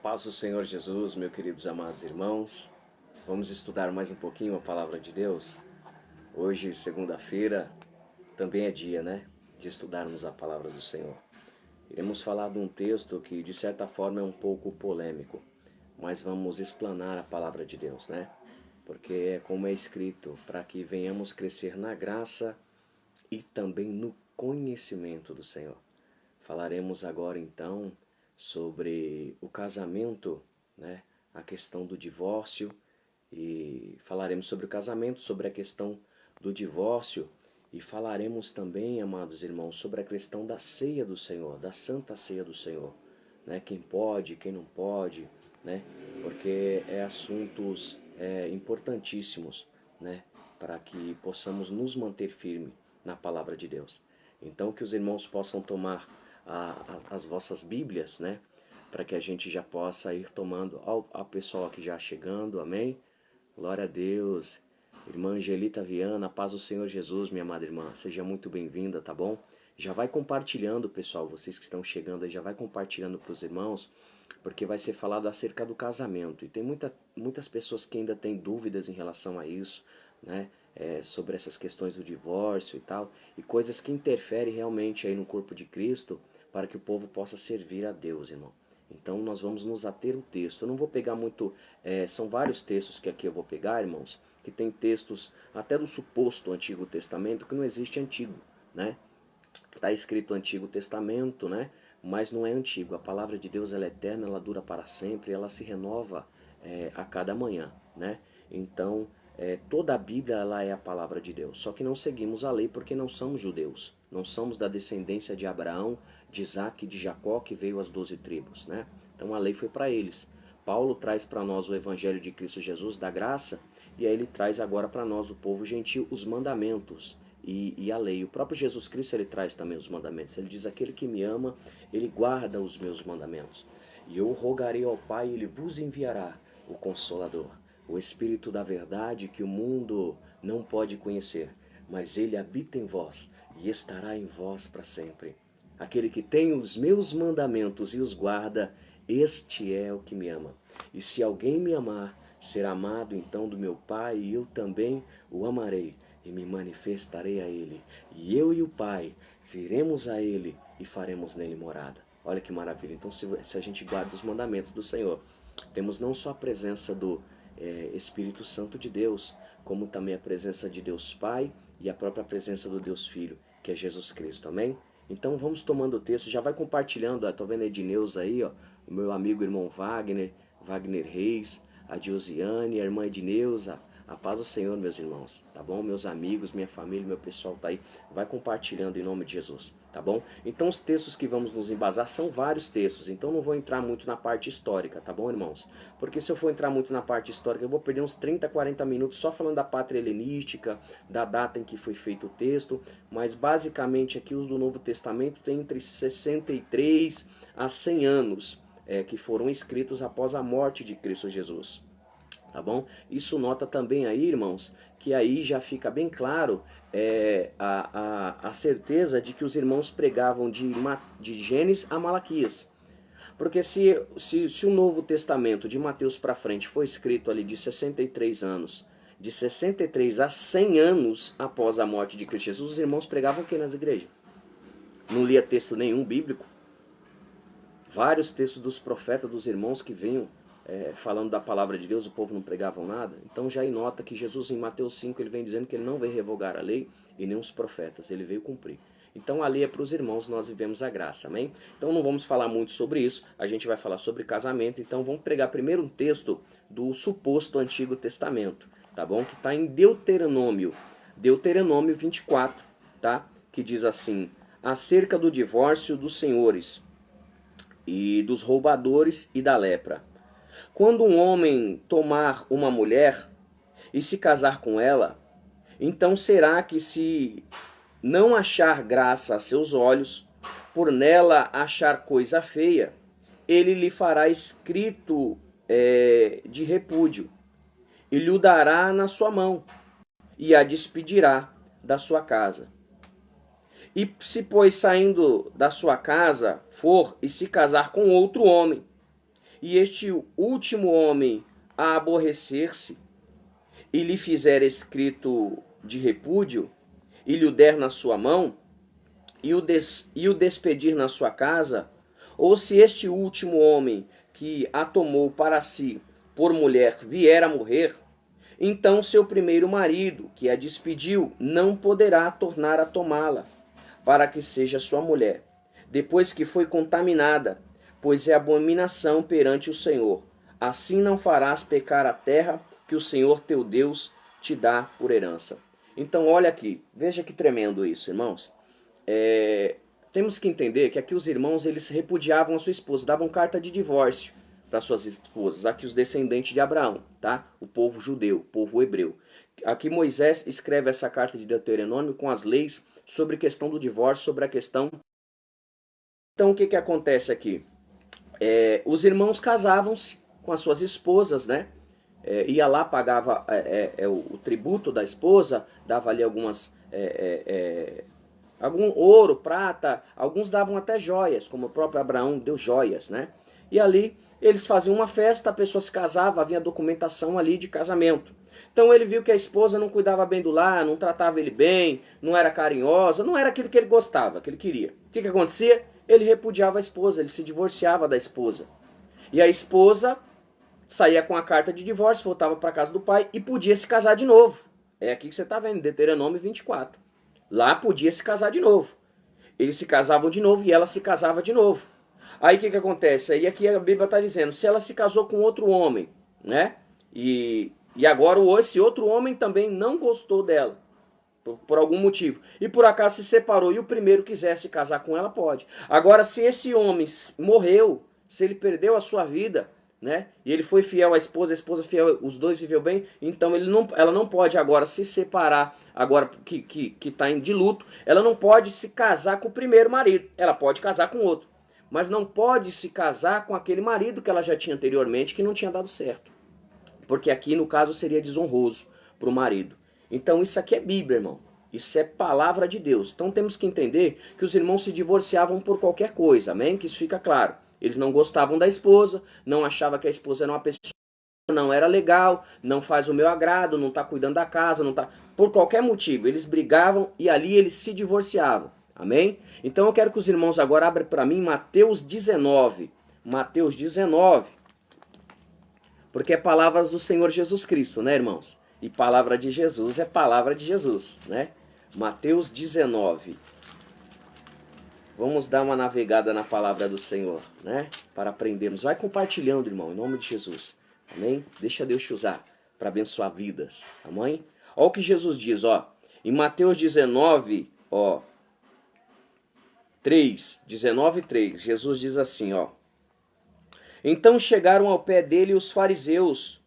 Paz do Senhor Jesus, meus queridos amados irmãos. Vamos estudar mais um pouquinho a palavra de Deus. Hoje, segunda-feira, também é dia, de estudarmos a palavra do Senhor. Iremos falar de um texto que, de certa forma, é um pouco polêmico, mas vamos explanar a palavra de Deus, Porque é como é escrito, para que venhamos crescer na graça e também no conhecimento do Senhor. Falaremos agora, então, sobre o casamento, a questão do divórcio, e falaremos sobre o casamento, sobre a questão do divórcio, e falaremos também, amados irmãos, sobre a questão da ceia do Senhor, da Santa Ceia do Senhor, quem pode, quem não pode, porque é assuntos importantíssimos, para que possamos nos manter firmes na palavra de Deus. Então, que os irmãos possam tomar as vossas Bíblias, para que a gente já possa ir tomando. Ao pessoal aqui já chegando, amém? Glória a Deus. Irmã Angelita Viana, paz do Senhor Jesus, minha amada irmã. Seja muito bem-vinda, tá bom? Já vai compartilhando, pessoal, vocês que estão chegando aí, já vai compartilhando para os irmãos, porque vai ser falado acerca do casamento. E tem muitas pessoas que ainda têm dúvidas em relação a isso, sobre essas questões do divórcio e tal, e coisas que interferem realmente aí no corpo de Cristo, para que o povo possa servir a Deus, irmão. Então nós vamos nos ater ao texto. Eu não vou pegar muito, são vários textos que aqui eu vou pegar, irmãos, que tem textos até do suposto Antigo Testamento que não existe antigo, Está escrito Antigo Testamento, mas não é antigo. A palavra de Deus ela é eterna, ela dura para sempre, ela se renova a cada manhã, Então, toda a Bíblia ela é a palavra de Deus. Só que não seguimos a lei porque não somos judeus. Não somos da descendência de Abraão, de Isaac e de Jacó, que veio as 12 tribos, Então a lei foi para eles. Paulo traz para nós o Evangelho de Cristo Jesus, da graça, e aí ele traz agora para nós, o povo gentil, os mandamentos e a lei. O próprio Jesus Cristo ele traz também os mandamentos. Ele diz: aquele que me ama, ele guarda os meus mandamentos. E eu rogarei ao Pai, e ele vos enviará o Consolador, o Espírito da verdade que o mundo não pode conhecer, mas ele habita em vós e estará em vós para sempre. Aquele que tem os meus mandamentos e os guarda, este é o que me ama. E se alguém me amar, será amado então do meu Pai, e eu também o amarei e me manifestarei a ele. E eu e o Pai viremos a ele e faremos nele morada. Olha que maravilha. Então, se a gente guarda os mandamentos do Senhor, temos não só a presença do Espírito Santo de Deus, como também a presença de Deus Pai e a própria presença do Deus Filho, que é Jesus Cristo. Amém? Então vamos tomando o texto, já vai compartilhando. Estou vendo a Edneuza aí, o meu amigo irmão Wagner Reis, a Diosiane, a irmã Edneuza. A paz do Senhor, meus irmãos, tá bom? Meus amigos, minha família, meu pessoal tá aí. Vai compartilhando em nome de Jesus, tá bom? Então os textos que vamos nos embasar são vários textos, então não vou entrar muito na parte histórica, tá bom, irmãos? Porque se eu for entrar muito na parte histórica, eu vou perder uns 30, 40 minutos só falando da pátria helenística, da data em que foi feito o texto, mas basicamente aqui os do Novo Testamento tem entre 63 a 100 anos que foram escritos após a morte de Cristo Jesus. Tá bom? Isso nota também aí, irmãos, que aí já fica bem claro a certeza de que os irmãos pregavam de Gênesis a Malaquias. Porque se o Novo Testamento de Mateus para frente foi escrito ali de 63 anos, de 63 a 100 anos após a morte de Cristo Jesus, os irmãos pregavam o que nas igrejas? Não lia texto nenhum bíblico. Vários textos dos profetas, dos irmãos que vinham falando da palavra de Deus, o povo não pregava nada. Então já aí nota que Jesus em Mateus 5 ele vem dizendo que ele não veio revogar a lei e nem os profetas, ele veio cumprir. Então a lei é para os irmãos, nós vivemos a graça, amém? Então não vamos falar muito sobre isso, a gente vai falar sobre casamento. Então vamos pregar primeiro um texto do suposto Antigo Testamento, tá bom? Que está em Deuteronômio 24, tá? Que diz assim: acerca do divórcio dos senhores e dos roubadores e da lepra. Quando um homem tomar uma mulher e se casar com ela, então será que, se não achar graça a seus olhos, por nela achar coisa feia, ele lhe fará escrito de repúdio e lhe o dará na sua mão e a despedirá da sua casa. E se, pois, saindo da sua casa for e se casar com outro homem, e este último homem a aborrecer-se, e lhe fizer escrito de repúdio, e lhe o der na sua mão, e o despedir na sua casa, ou se este último homem que a tomou para si por mulher vier a morrer, então seu primeiro marido, que a despediu, não poderá tornar a tomá-la, para que seja sua mulher, depois que foi contaminada, pois é abominação perante o Senhor. Assim não farás pecar a terra que o Senhor teu Deus te dá por herança. Então olha aqui, veja que tremendo isso, irmãos. Temos que entender que aqui os irmãos eles repudiavam a sua esposa, davam carta de divórcio para suas esposas, aqui os descendentes de Abraão, tá? O povo judeu, o povo hebreu. Aqui Moisés escreve essa carta de Deuteronômio com as leis sobre a questão do divórcio, sobre a questão... Então o que acontece aqui? Os irmãos casavam-se com as suas esposas, né? Ia lá, pagava o tributo da esposa, dava ali algum ouro, prata, alguns davam até joias, como o próprio Abraão deu joias, né? E ali eles faziam uma festa, a pessoa se casava, havia documentação ali de casamento. Então ele viu que a esposa não cuidava bem do lar, não tratava ele bem, não era carinhosa, não era aquilo que ele gostava, que ele queria. O que acontecia? Ele repudiava a esposa, ele se divorciava da esposa. E a esposa saía com a carta de divórcio, voltava para casa do pai e podia se casar de novo. É aqui que você está vendo, Deuteronômio 24. Lá podia se casar de novo. Eles se casavam de novo e ela se casava de novo. Aí o que acontece? Aí aqui a Bíblia está dizendo, se ela se casou com outro homem, né? E agora esse outro homem também não gostou dela, por algum motivo, e por acaso se separou, e o primeiro quiser se casar com ela, pode. Agora, se esse homem morreu, se ele perdeu a sua vida, né? E ele foi fiel à esposa, a esposa fiel, os dois viveu bem, então ela não pode agora se separar, agora que está de luto, ela não pode se casar com o primeiro marido, ela pode casar com outro, mas não pode se casar com aquele marido que ela já tinha anteriormente, que não tinha dado certo. Porque aqui, no caso, seria desonroso para o marido. Então isso aqui é Bíblia, irmão. Isso é palavra de Deus. Então temos que entender que os irmãos se divorciavam por qualquer coisa, amém? Que isso fica claro. Eles não gostavam da esposa, não achavam que a esposa era uma pessoa que não era legal, não faz o meu agrado, não está cuidando da casa, não tá... Por qualquer motivo, eles brigavam e ali eles se divorciavam, amém? Então eu quero que os irmãos agora abrem para mim Mateus 19. Mateus 19. Porque é palavras do Senhor Jesus Cristo, né, irmãos? E palavra de Jesus é palavra de Jesus, né? Mateus 19. Vamos dar uma navegada na palavra do Senhor, né? Para aprendermos. Vai compartilhando, irmão, em nome de Jesus. Amém? Deixa Deus te usar para abençoar vidas. Amém? Olha o que Jesus diz, ó. Em Mateus 19, ó. 19:3. Jesus diz assim, ó. Então chegaram ao pé dele os fariseus,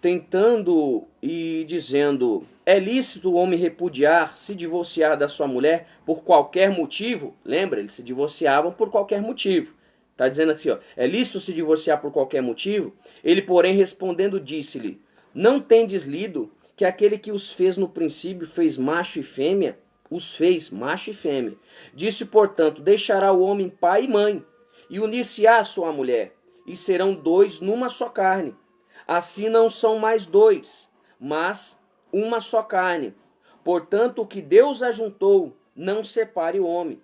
tentando e dizendo, é lícito o homem repudiar, se divorciar da sua mulher por qualquer motivo? Lembra, eles se divorciavam por qualquer motivo. Está dizendo aqui, ó, é lícito se divorciar por qualquer motivo? Ele, porém, respondendo, disse-lhe, não tendes lido que aquele que os fez no princípio fez macho e fêmea? Os fez macho e fêmea. Disse, portanto, deixará o homem pai e mãe, e unir-se-á à sua mulher, e serão dois numa só carne. Assim não são mais dois, mas uma só carne. Portanto, o que Deus ajuntou, não separe o homem.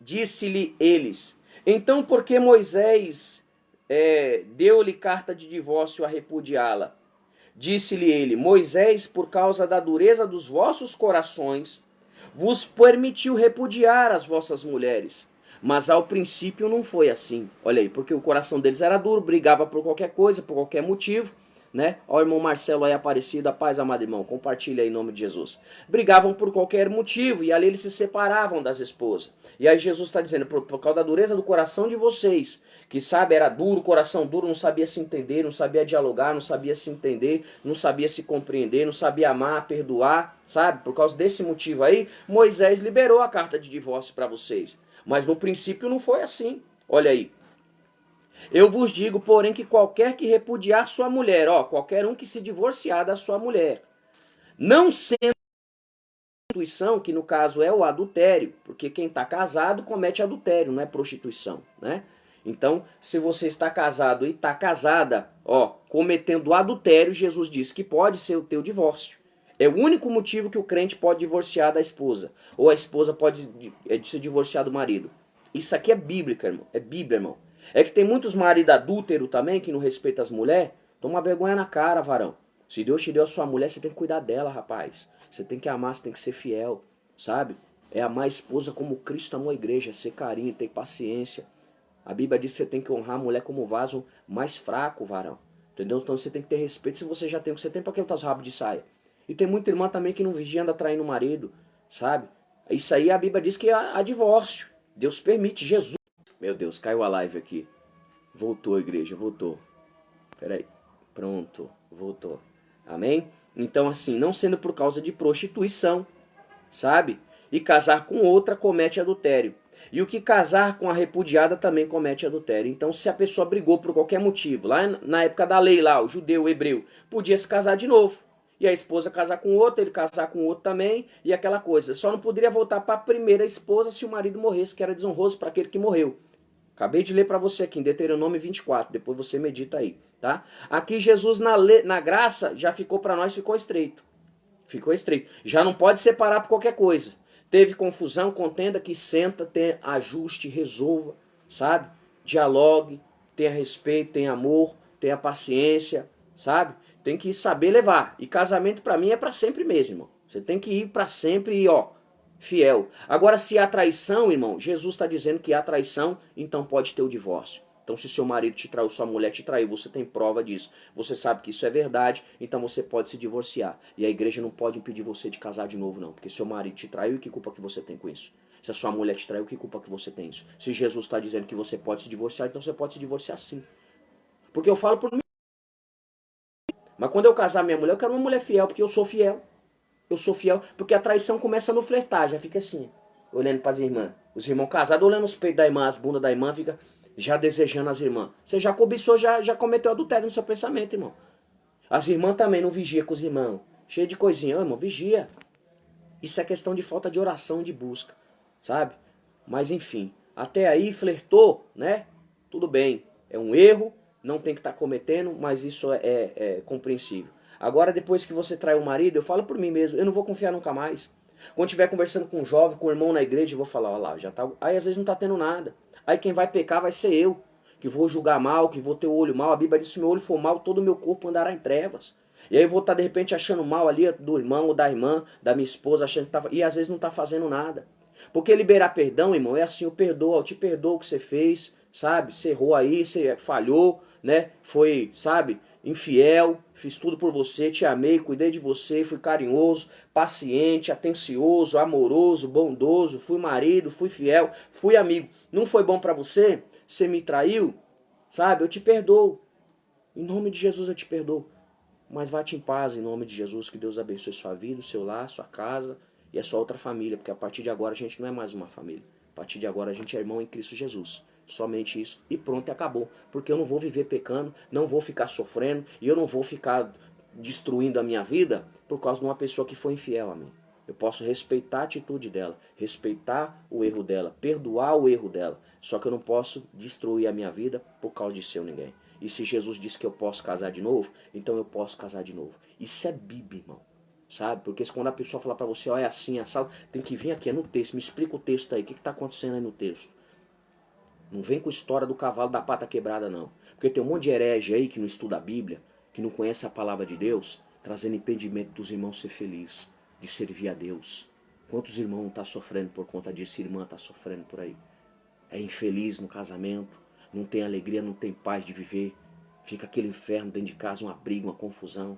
Disse-lhe eles, então por que Moisés deu-lhe carta de divórcio a repudiá-la? Disse-lhe ele, Moisés, por causa da dureza dos vossos corações, vos permitiu repudiar as vossas mulheres. Mas ao princípio não foi assim. Olha aí, porque o coração deles era duro, brigava por qualquer coisa, por qualquer motivo, né? Ó, o irmão Marcelo aí Aparecido, a paz, amado irmão, compartilha aí em nome de Jesus. Brigavam por qualquer motivo e ali eles se separavam das esposas. E aí Jesus está dizendo, por causa da dureza do coração de vocês, que sabe, era duro, coração duro, não sabia se entender, não sabia dialogar, não sabia se entender, não sabia se compreender, não sabia amar, perdoar, sabe? Por causa desse motivo aí, Moisés liberou a carta de divórcio para vocês. Mas no princípio não foi assim. Olha aí. Eu vos digo, porém, que qualquer que repudiar sua mulher, ó, qualquer um que se divorciar da sua mulher, não sendo prostituição, que no caso é o adultério, porque quem está casado comete adultério, não é prostituição, né? Então, se você está casado e está casada, ó, cometendo adultério, Jesus disse que pode ser o teu divórcio. É o único motivo que o crente pode divorciar da esposa. Ou a esposa pode se divorciar do marido. Isso aqui é bíblica, irmão. É Bíblia, irmão. É que tem muitos maridos adúlteros também que não respeitam as mulheres. Toma vergonha na cara, varão. Se Deus te deu a sua mulher, você tem que cuidar dela, rapaz. Você tem que amar, você tem que ser fiel, sabe? É amar a esposa como Cristo amou a igreja, ser carinho, ter paciência. A Bíblia diz que você tem que honrar a mulher como vaso mais fraco, varão. Entendeu? Então você tem que ter respeito. Se você já tem o que você tem, pra que outras rabos de saia? E tem muita irmã também que não vigia, anda traindo o marido, sabe? Isso aí a Bíblia diz que há divórcio. Deus permite, Jesus. Meu Deus, caiu a live aqui. Voltou, igreja, voltou. Peraí. Pronto, voltou. Amém? Então assim, não sendo por causa de prostituição, sabe? E casar com outra comete adultério. E o que casar com a repudiada também comete adultério. Então, se a pessoa brigou por qualquer motivo, lá na época da lei, lá, o judeu, o hebreu, podia se casar de novo. E a esposa casar com outro, ele casar com outro também, e aquela coisa. Só não poderia voltar para a primeira esposa se o marido morresse, que era desonroso para aquele que morreu. Acabei de ler para você aqui em Deuteronômio 24, depois você medita aí, tá? Aqui Jesus na graça já ficou para nós, ficou estreito. Ficou estreito. Já não pode separar por qualquer coisa. Teve confusão, contenda, que senta, tenha ajuste, resolva, sabe? Dialogue, tenha respeito, tenha amor, tenha paciência, sabe? Tem que saber levar. E casamento para mim é para sempre mesmo, irmão. Você tem que ir para sempre e, ó, fiel. Agora, se há traição, irmão, Jesus está dizendo que há traição, então pode ter o divórcio. Então, se seu marido te traiu, sua mulher te traiu, você tem prova disso. Você sabe que isso é verdade, então você pode se divorciar. E a igreja não pode impedir você de casar de novo, não. Porque seu marido te traiu, que culpa que você tem com isso? Se a sua mulher te traiu, que culpa que você tem isso? Se Jesus está dizendo que você pode se divorciar, então você pode se divorciar sim. Porque eu falo por mim. Mas quando eu casar minha mulher, eu quero uma mulher fiel, porque eu sou fiel. Eu sou fiel, porque a traição começa no flertar, já fica assim, olhando para as irmãs. Os irmãos casados olhando os peitos da irmã, as bundas da irmã, fica já desejando as irmãs. Você já cobiçou, já cometeu adultério no seu pensamento, irmão. As irmãs também não vigiam com os irmãos. Cheio de coisinha, irmão, vigia. Isso é questão de falta de oração, de busca, sabe? Mas enfim, até aí flertou, né? Tudo bem, é um erro, não tem que estar cometendo, mas isso é compreensível. Agora, depois que você trai o marido, eu falo por mim mesmo, eu não vou confiar nunca mais. Quando estiver conversando com um jovem, com um irmão na igreja, eu vou falar, olha lá, já tá. Aí às vezes não tá tendo nada. Aí quem vai pecar vai ser eu, que vou julgar mal, que vou ter o olho mal. A Bíblia diz que se meu olho for mal, todo o meu corpo andará em trevas. E aí eu vou estar de repente achando mal ali do irmão ou da irmã, da minha esposa, achando que tá. E às vezes não tá fazendo nada. Porque liberar perdão, irmão, é assim, eu perdoo, eu te perdoo o que você fez, sabe? Você errou aí, você falhou, né? Foi, sabe? Infiel, fiz tudo por você, te amei, cuidei de você, fui carinhoso, paciente, atencioso, amoroso, bondoso, fui marido, fui fiel, fui amigo. Não foi bom para você? Você me traiu? Sabe? Eu te perdoo. Em nome de Jesus eu te perdoo. Mas vá-te em paz em nome de Jesus, que Deus abençoe sua vida, o seu lar, sua casa e a sua outra família, porque a partir de agora a gente não é mais uma família. A partir de agora a gente é irmão em Cristo Jesus. Somente isso. E pronto, e acabou. Porque eu não vou viver pecando, não vou ficar sofrendo e eu não vou ficar destruindo a minha vida por causa de uma pessoa que foi infiel a mim. Eu posso respeitar a atitude dela, respeitar o erro dela, perdoar o erro dela. Só que eu não posso destruir a minha vida por causa de seu ninguém. E se Jesus disse que eu posso casar de novo, então eu posso casar de novo. Isso é Bíblia, irmão. Sabe? Porque quando a pessoa falar pra você, ó, é assim, assado, tem que vir aqui, é no texto. Me explica o texto aí, o que tá acontecendo aí no texto. Não vem com história do cavalo da pata quebrada, não. Porque tem um monte de herege aí que não estuda a Bíblia, que não conhece a palavra de Deus, trazendo impedimento dos irmãos ser felizes, de servir a Deus. Quantos irmãos não estão sofrendo por conta disso? Irmã está sofrendo por aí. É infeliz no casamento, não tem alegria, não tem paz de viver. Fica aquele inferno dentro de casa, uma briga, uma confusão.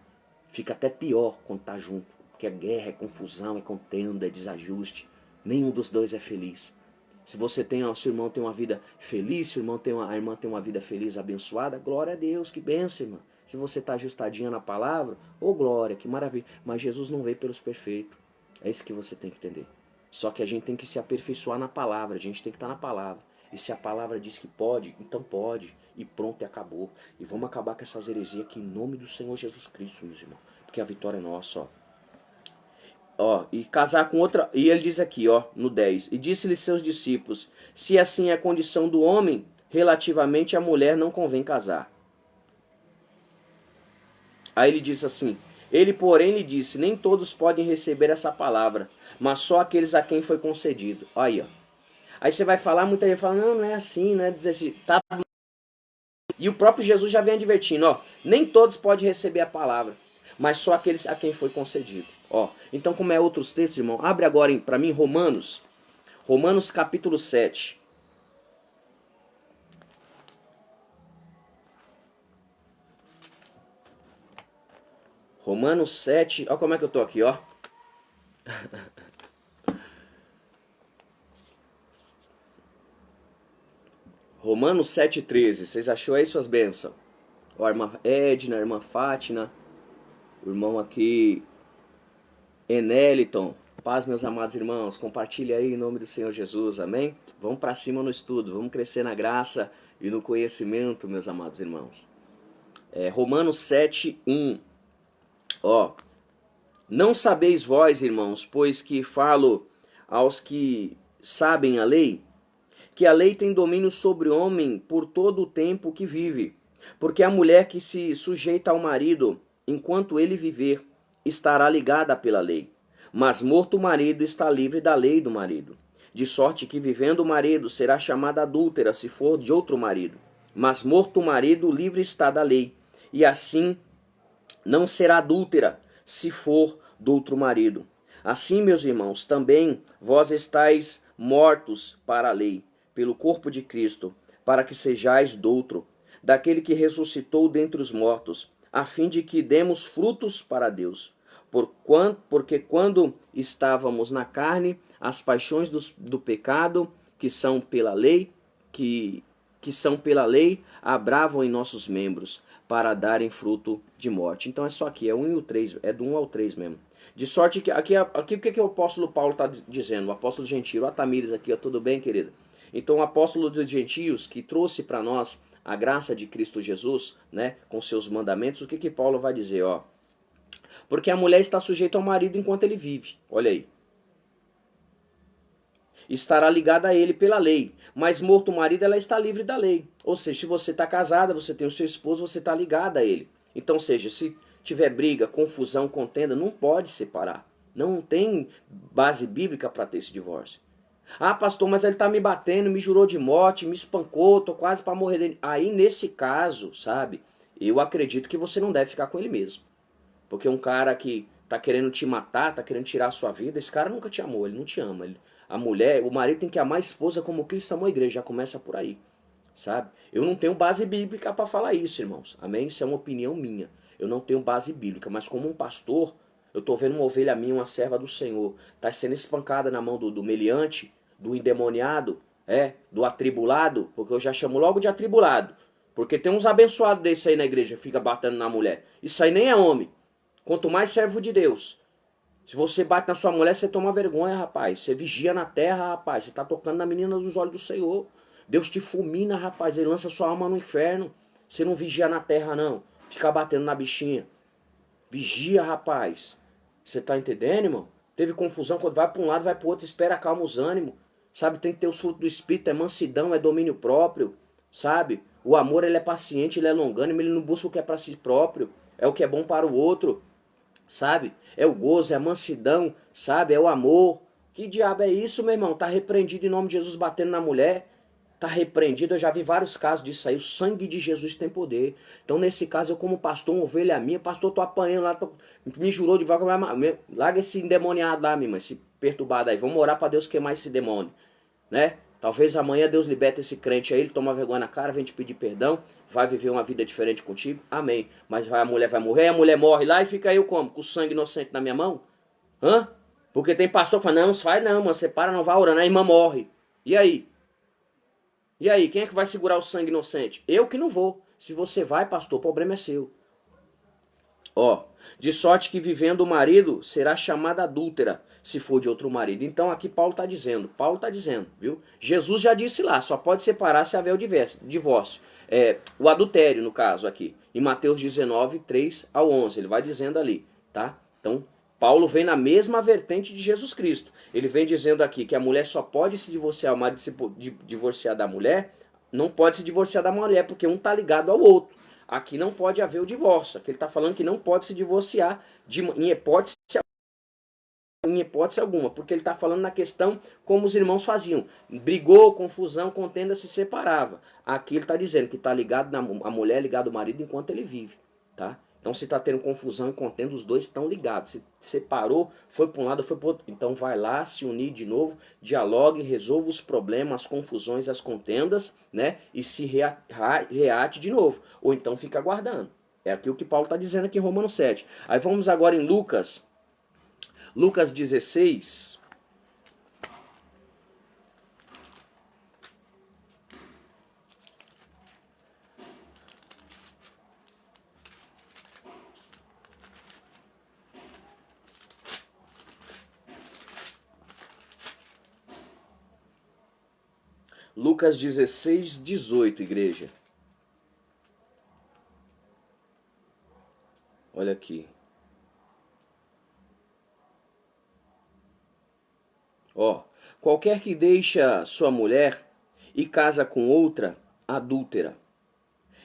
Fica até pior quando está junto, porque é guerra, é confusão, é contenda, é desajuste. Nenhum dos dois é feliz. Se você tem, ó, seu irmão tem uma vida feliz, seu irmão tem a irmã tem uma vida feliz, abençoada, glória a Deus, que bênção, irmã. Se você está ajustadinha na palavra, ô glória, que maravilha. Mas Jesus não veio pelos perfeitos. É isso que você tem que entender. Só que a gente tem que se aperfeiçoar na palavra, a gente tem que estar na palavra. E se a palavra diz que pode, então pode. E pronto, e acabou. E vamos acabar com essas heresias aqui em nome do Senhor Jesus Cristo, meus irmãos. Porque a vitória é nossa, ó. Ó, e casar com outra. E ele diz aqui, ó, no 10. E disse-lhe seus discípulos: se assim é a condição do homem, relativamente à mulher não convém casar. Aí ele diz assim, ele porém lhe disse, nem todos podem receber essa palavra, mas só aqueles a quem foi concedido. Aí, ó. Aí você vai falar, muita gente fala, não, não é assim, não é dizer assim, tá. E o próprio Jesus já vem advertindo, ó, nem todos podem receber a palavra, mas só aqueles a quem foi concedido. Ó, então como é outros textos, irmão, abre agora para mim Romanos capítulo 7. Romanos 7, ó como é que eu tô aqui, ó. Romanos 7,13, vocês achou aí suas bênçãos? Ó, a irmã Edna, a irmã Fátima, o irmão aqui, Eneliton. Paz, meus amados irmãos, compartilha aí em nome do Senhor Jesus, amém? Vamos para cima no estudo, vamos crescer na graça e no conhecimento, meus amados irmãos. Romanos 7,1. Ó, não sabeis vós, irmãos, pois que falo aos que sabem a lei, que a lei tem domínio sobre o homem por todo o tempo que vive. Porque a mulher que se sujeita ao marido, enquanto ele viver, estará ligada pela lei. Mas morto o marido está livre da lei do marido. De sorte que vivendo o marido será chamada adúltera se for de outro marido. Mas morto o marido, livre está da lei. E assim não será adúltera se for do outro marido. Assim, meus irmãos, também vós estáis mortos para a lei, pelo corpo de Cristo, para que sejais doutro, daquele que ressuscitou dentre os mortos, a fim de que demos frutos para Deus. Porque quando estávamos na carne, as paixões do pecado, que são pela lei, abravam em nossos membros, para darem fruto de morte. Então é só aqui, é 1 e o 3, é do 1 ao 3 mesmo. De sorte que, aqui o que o apóstolo Paulo está dizendo? O apóstolo gentio, a Tamires aqui, ó, tudo bem, querida? Então o apóstolo dos gentios, que trouxe para nós a graça de Cristo Jesus, né, com seus mandamentos, o que Paulo vai dizer? Ó? Porque a mulher está sujeita ao marido enquanto ele vive, olha aí. Estará ligada a ele pela lei, mas morto o marido, ela está livre da lei. Ou seja, se você está casada, você tem o seu esposo, você está ligada a ele. Então, seja, se tiver briga, confusão, contenda, não pode separar. Não tem base bíblica para ter esse divórcio. Ah, pastor, mas ele está me batendo, me jurou de morte, me espancou, tô quase para morrer dele. Aí, nesse caso, sabe, eu acredito que você não deve ficar com ele mesmo. Porque um cara que tá querendo te matar, tá querendo tirar a sua vida, esse cara nunca te amou, ele não te ama. A mulher, o marido tem que amar a esposa como Cristo amou a igreja, já começa por aí, sabe? Eu não tenho base bíblica para falar isso, irmãos, amém? Isso é uma opinião minha. Eu não tenho base bíblica, mas como um pastor, eu tô vendo uma ovelha minha, uma serva do Senhor, tá sendo espancada na mão do meliante, do endemoniado, do atribulado, porque eu já chamo logo de atribulado. Porque tem uns abençoados desse aí na igreja, fica batendo na mulher. Isso aí nem é homem. Quanto mais servo de Deus. Se você bate na sua mulher, você toma vergonha, rapaz. Você vigia na terra, rapaz. Você tá tocando na menina dos olhos do Senhor. Deus te fulmina, rapaz. Ele lança sua alma no inferno. Você não vigia na terra, não. Fica batendo na bichinha. Vigia, rapaz. Você tá entendendo, irmão? Teve confusão, quando vai para um lado, vai para o outro, espera, calma os ânimos. Sabe, tem que ter os frutos do Espírito, é mansidão, é domínio próprio. Sabe? O amor, ele é paciente, ele é longânimo, ele não busca o que é para si próprio. É o que é bom para o outro. Sabe? É o gozo, é a mansidão, sabe? É o amor. Que diabo é isso, meu irmão? Tá repreendido em nome de Jesus batendo na mulher. Tá repreendido, eu já vi vários casos disso aí. O sangue de Jesus tem poder. Então, nesse caso, eu como pastor, uma ovelha minha, pastor, tô apanhando lá, me jurou de vaca, larga esse endemoniado lá, minha irmã, esse perturbado aí. Vamos orar para Deus queimar esse demônio, né? Talvez amanhã Deus liberte esse crente aí, ele toma vergonha na cara, vem te pedir perdão, vai viver uma vida diferente contigo, amém. Mas a mulher vai morrer, a mulher morre lá e fica eu como? Com o sangue inocente na minha mão? Hã? Porque tem pastor que fala, não faz não, mano, você para, não vai orando, a irmã morre. E aí? E aí, quem é que vai segurar o sangue inocente? Eu que não vou. Se você vai, pastor, o problema é seu. Ó, de sorte que vivendo o marido será chamada adúltera, se for de outro marido. Então aqui Paulo está dizendo, viu? Jesus já disse lá, só pode separar se haver o divórcio. O adultério, no caso aqui, em Mateus 19, 3 ao 11, ele vai dizendo ali, tá? Então, Paulo vem na mesma vertente de Jesus Cristo. Ele vem dizendo aqui que a mulher só pode se divorciar, o marido se divorciar da mulher, não pode se divorciar da mulher, porque um está ligado ao outro. Aqui não pode haver o divórcio. Aqui ele está falando que não pode se divorciar em hipótese alguma, porque ele está falando na questão como os irmãos faziam. Brigou, confusão, contenda, se separava. Aqui ele está dizendo que está ligado a mulher ligada ao marido enquanto ele vive, tá? Então se está tendo confusão e contenda, os dois estão ligados. Se separou, foi para um lado, foi para o outro. Então vai lá, se unir de novo, dialogue, resolva os problemas, as confusões, as contendas, né? E se reate de novo. Ou então fica aguardando. É aqui o que Paulo está dizendo aqui em Romanos 7. Aí vamos agora em Lucas 16. Lucas 16, 18, igreja. Olha aqui. Ó, qualquer que deixa sua mulher e casa com outra, adúltera.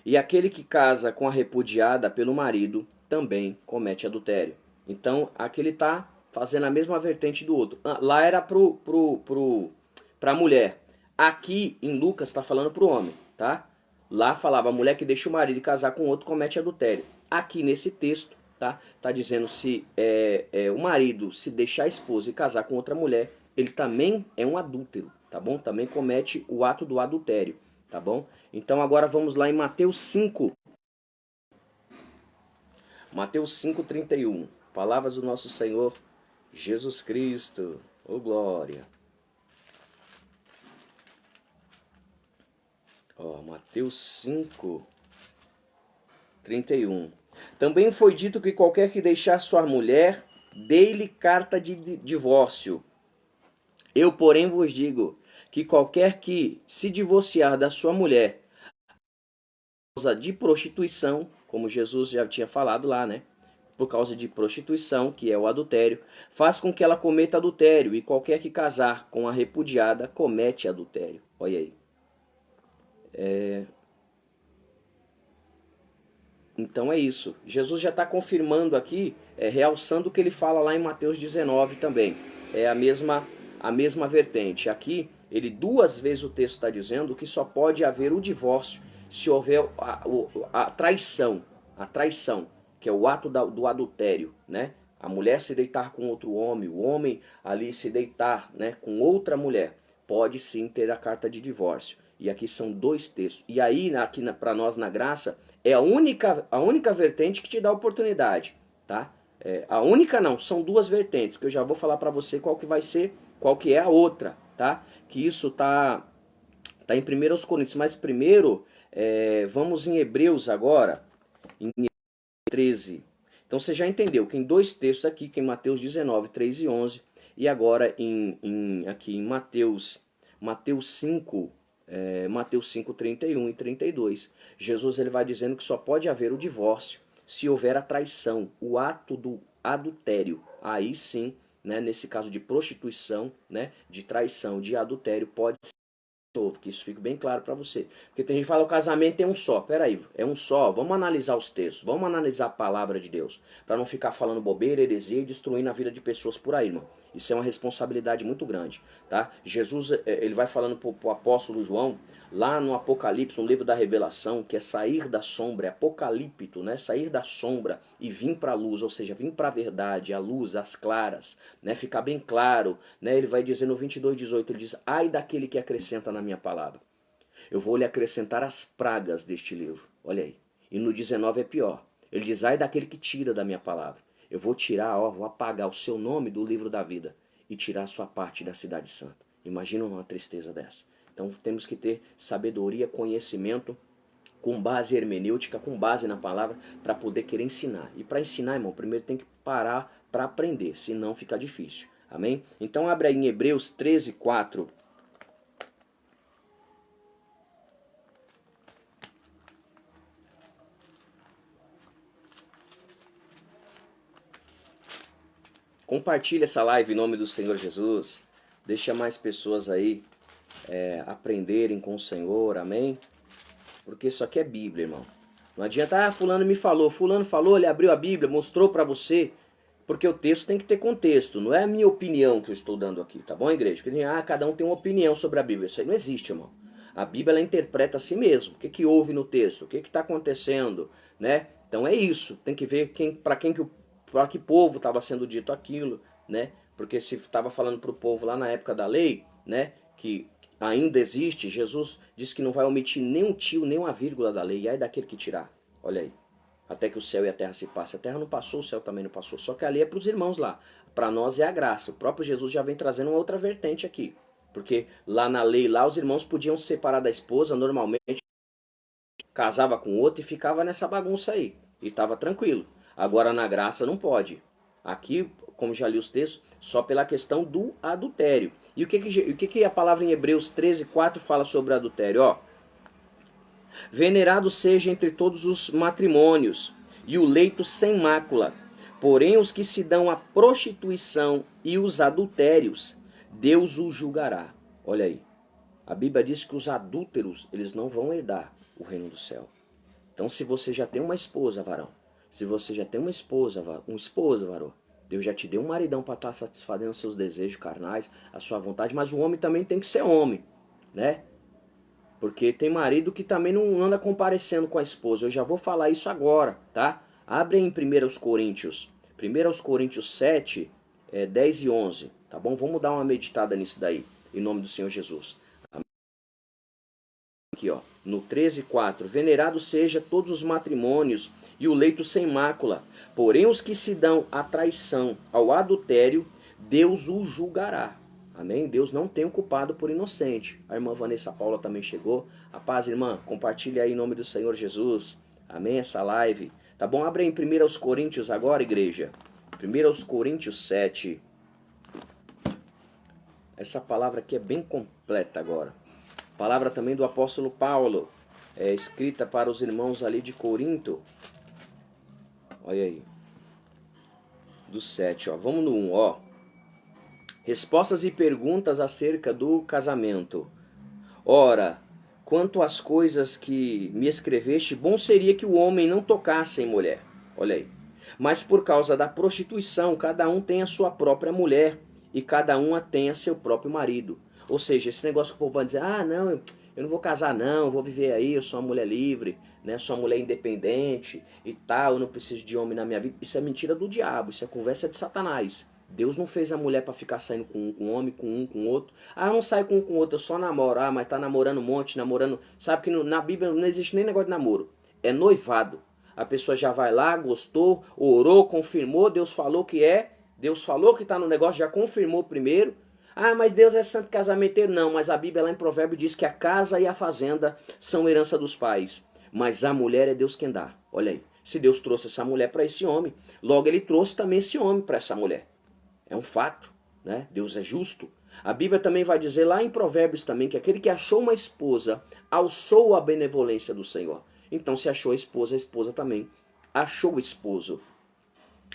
E aquele que casa com a repudiada pelo marido também comete adultério. Então, aqui ele está fazendo a mesma vertente do outro. Lá era pra mulher. Aqui em Lucas está falando pro homem, tá? Lá falava a mulher que deixa o marido e casar com outro comete adultério. Aqui nesse texto, tá? Tá dizendo se o marido se deixar a esposa e casar com outra mulher, ele também é um adúltero, tá bom? Também comete o ato do adultério, tá bom? Então agora vamos lá em Mateus 5. Mateus 5:31. Palavras do nosso Senhor Jesus Cristo. Ô glória. Ó, Mateus 5:31. Também foi dito que qualquer que deixar sua mulher, dê-lhe carta de divórcio. Eu, porém, vos digo que qualquer que se divorciar da sua mulher por causa de prostituição, como Jesus já tinha falado lá, né? Por causa de prostituição, que é o adultério, faz com que ela cometa adultério, e qualquer que casar com a repudiada comete adultério. Olha aí. Então é isso. Jesus já está confirmando aqui, realçando o que ele fala lá em Mateus 19 também. É a mesma vertente. Aqui, ele duas vezes o texto está dizendo que só pode haver o divórcio se houver a traição, que é o ato do adultério, né? A mulher se deitar com outro homem, o homem ali se deitar, né, com outra mulher, pode sim ter a carta de divórcio. E aqui são dois textos. E aí, aqui para nós na graça, é a única vertente que te dá oportunidade, tá? A única não, são duas vertentes, que eu já vou falar para você qual que vai ser, qual que é a outra, tá? Que isso tá em 1 Coríntios, mas primeiro, vamos em Hebreus agora, em 13. Então você já entendeu que em dois textos aqui, que em Mateus 19, 3 e 11, e agora aqui em Mateus 5, Mateus 5, 31 e 32. Jesus ele vai dizendo que só pode haver o divórcio se houver a traição, o ato do adultério. Aí sim, né, nesse caso de prostituição, né, de traição, de adultério, pode ser novo, que isso fique bem claro para você. Porque tem gente que fala o casamento é um só. Peraí, é um só. Vamos analisar os textos, vamos analisar a palavra de Deus, para não ficar falando bobeira, heresia e destruindo a vida de pessoas por aí, irmão. Isso é uma responsabilidade muito grande, tá? Jesus, ele vai falando pro apóstolo João, lá no Apocalipse, no livro da Revelação, que é sair da sombra, é apocalípto, né? Sair da sombra e vir para a luz, ou seja, vir para a verdade, a luz, as claras, né? Ficar bem claro, né? Ele vai dizer no 22:18, ele diz: ai daquele que acrescenta na minha palavra. Eu vou lhe acrescentar as pragas deste livro. Olha aí. E no 19 é pior. Ele diz: ai daquele que tira da minha palavra. Eu vou tirar, ó, vou apagar o seu nome do livro da vida e tirar a sua parte da cidade santa. Imagina uma tristeza dessa. Então temos que ter sabedoria, conhecimento, com base hermenêutica, com base na palavra, para poder querer ensinar. E para ensinar, irmão, primeiro tem que parar para aprender, senão fica difícil. Amém? Então abre aí em Hebreus 13, 4. Compartilha essa live em nome do Senhor Jesus. Deixa mais pessoas aí aprenderem com o Senhor, amém? Porque isso aqui é Bíblia, irmão. Não adianta, fulano me falou, fulano falou, ele abriu a Bíblia, mostrou para você, porque o texto tem que ter contexto, não é a minha opinião que eu estou dando aqui, tá bom, igreja? Porque, cada um tem uma opinião sobre a Bíblia, isso aí não existe, irmão. A Bíblia, ela interpreta a si mesmo, o que houve no texto, o que está acontecendo, né? Então é isso, tem que ver para que povo estava sendo dito aquilo, né? Porque se estava falando para o povo lá na época da lei, né, que ainda existe, Jesus disse que não vai omitir nem um tio, nem uma vírgula da lei, e aí daquele que tirar, olha aí. Até que o céu e a terra se passem. A terra não passou, o céu também não passou. Só que ali é para os irmãos lá. Para nós é a graça. O próprio Jesus já vem trazendo uma outra vertente aqui. Porque lá na lei, lá os irmãos podiam se separar da esposa, normalmente casava com outro e ficava nessa bagunça aí. E estava tranquilo. Agora na graça não pode. Aqui, como já li os textos, só pela questão do adultério. E o que a palavra em Hebreus 13:4 fala sobre adultério? Ó, venerado seja entre todos os matrimônios, e o leito sem mácula. Porém, os que se dão à prostituição e os adultérios, Deus os julgará. Olha aí. A Bíblia diz que os adúlteros, eles não vão herdar o reino do céu. Então, se você já tem uma esposa, varão, se você já tem uma esposa, um esposo, varão, Deus já te deu um maridão para estar satisfazendo os seus desejos carnais, a sua vontade, mas o homem também tem que ser homem, né? Porque tem marido que também não anda comparecendo com a esposa. Eu já vou falar isso agora, tá? Abre em 1 Coríntios. 1 Coríntios 7, 10 e 11. Tá bom? Vamos dar uma meditada nisso daí. Em nome do Senhor Jesus. Aqui, ó. No 13:4. Venerado seja todos os matrimônios e o leito sem mácula. Porém os que se dão à traição, ao adultério, Deus o julgará. Amém? Deus não tem o culpado por inocente. A irmã Vanessa Paula também chegou. A paz, irmã, compartilha aí em nome do Senhor Jesus. Amém? Essa live. Tá bom? Abre em 1 Coríntios agora, igreja. 1 Coríntios 7. Essa palavra aqui é bem completa agora. Palavra também do apóstolo Paulo. Escrita para os irmãos ali de Corinto. Olha aí. Do 7, ó. Vamos no 1, ó. Respostas e perguntas acerca do casamento. Ora, quanto às coisas que me escreveste, bom seria que o homem não tocasse em mulher. Olha aí. Mas por causa da prostituição, cada um tem a sua própria mulher e cada uma tem a seu próprio marido. Ou seja, esse negócio que o povo vai dizer, não, eu não vou casar não, eu vou viver aí, eu sou uma mulher livre, né, sou uma mulher independente e tal, eu não preciso de homem na minha vida. Isso é mentira do diabo, isso é conversa de Satanás. Deus não fez a mulher para ficar saindo com um homem, com outro. Eu não saio com o outro, eu só namoro. Mas tá namorando um monte, namorando... Sabe que na Bíblia não existe nem negócio de namoro. É noivado. A pessoa já vai lá, gostou, orou, confirmou, Deus falou que Deus falou que tá no negócio, já confirmou primeiro. Mas Deus é santo casamenteiro. Não, mas a Bíblia lá em Provérbio diz que a casa e a fazenda são herança dos pais. Mas a mulher é Deus quem dá. Olha aí. Se Deus trouxe essa mulher para esse homem, logo ele trouxe também esse homem para essa mulher. É um fato, né? Deus é justo. A Bíblia também vai dizer lá em Provérbios também que aquele que achou uma esposa alçou a benevolência do Senhor. Então se achou a esposa também achou o esposo.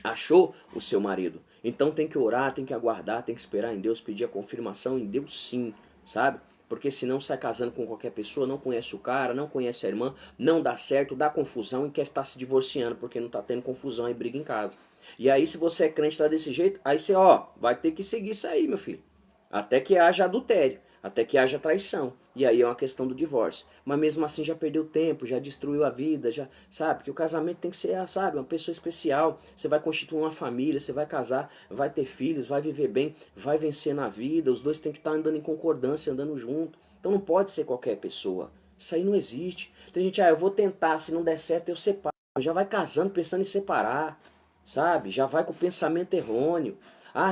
Achou o seu marido. Então tem que orar, tem que aguardar, tem que esperar em Deus, pedir a confirmação em Deus sim, sabe? Porque senão sai casando com qualquer pessoa, não conhece o cara, não conhece a irmã, não dá certo, dá confusão e quer estar se divorciando porque não está tendo confusão e briga em casa. E aí se você é crente, tá desse jeito, aí você, vai ter que seguir isso aí, meu filho. Até que haja adultério, até que haja traição. E aí é uma questão do divórcio. Mas mesmo assim já perdeu tempo, já destruiu a vida, já sabe que o casamento tem que ser, sabe, uma pessoa especial. Você vai constituir uma família, você vai casar, vai ter filhos, vai viver bem, vai vencer na vida. Os dois têm que estar andando em concordância, andando junto. Então não pode ser qualquer pessoa. Isso aí não existe. Tem gente, eu vou tentar, se não der certo eu separo. Já vai casando pensando em separar, sabe? Já vai com o pensamento errôneo.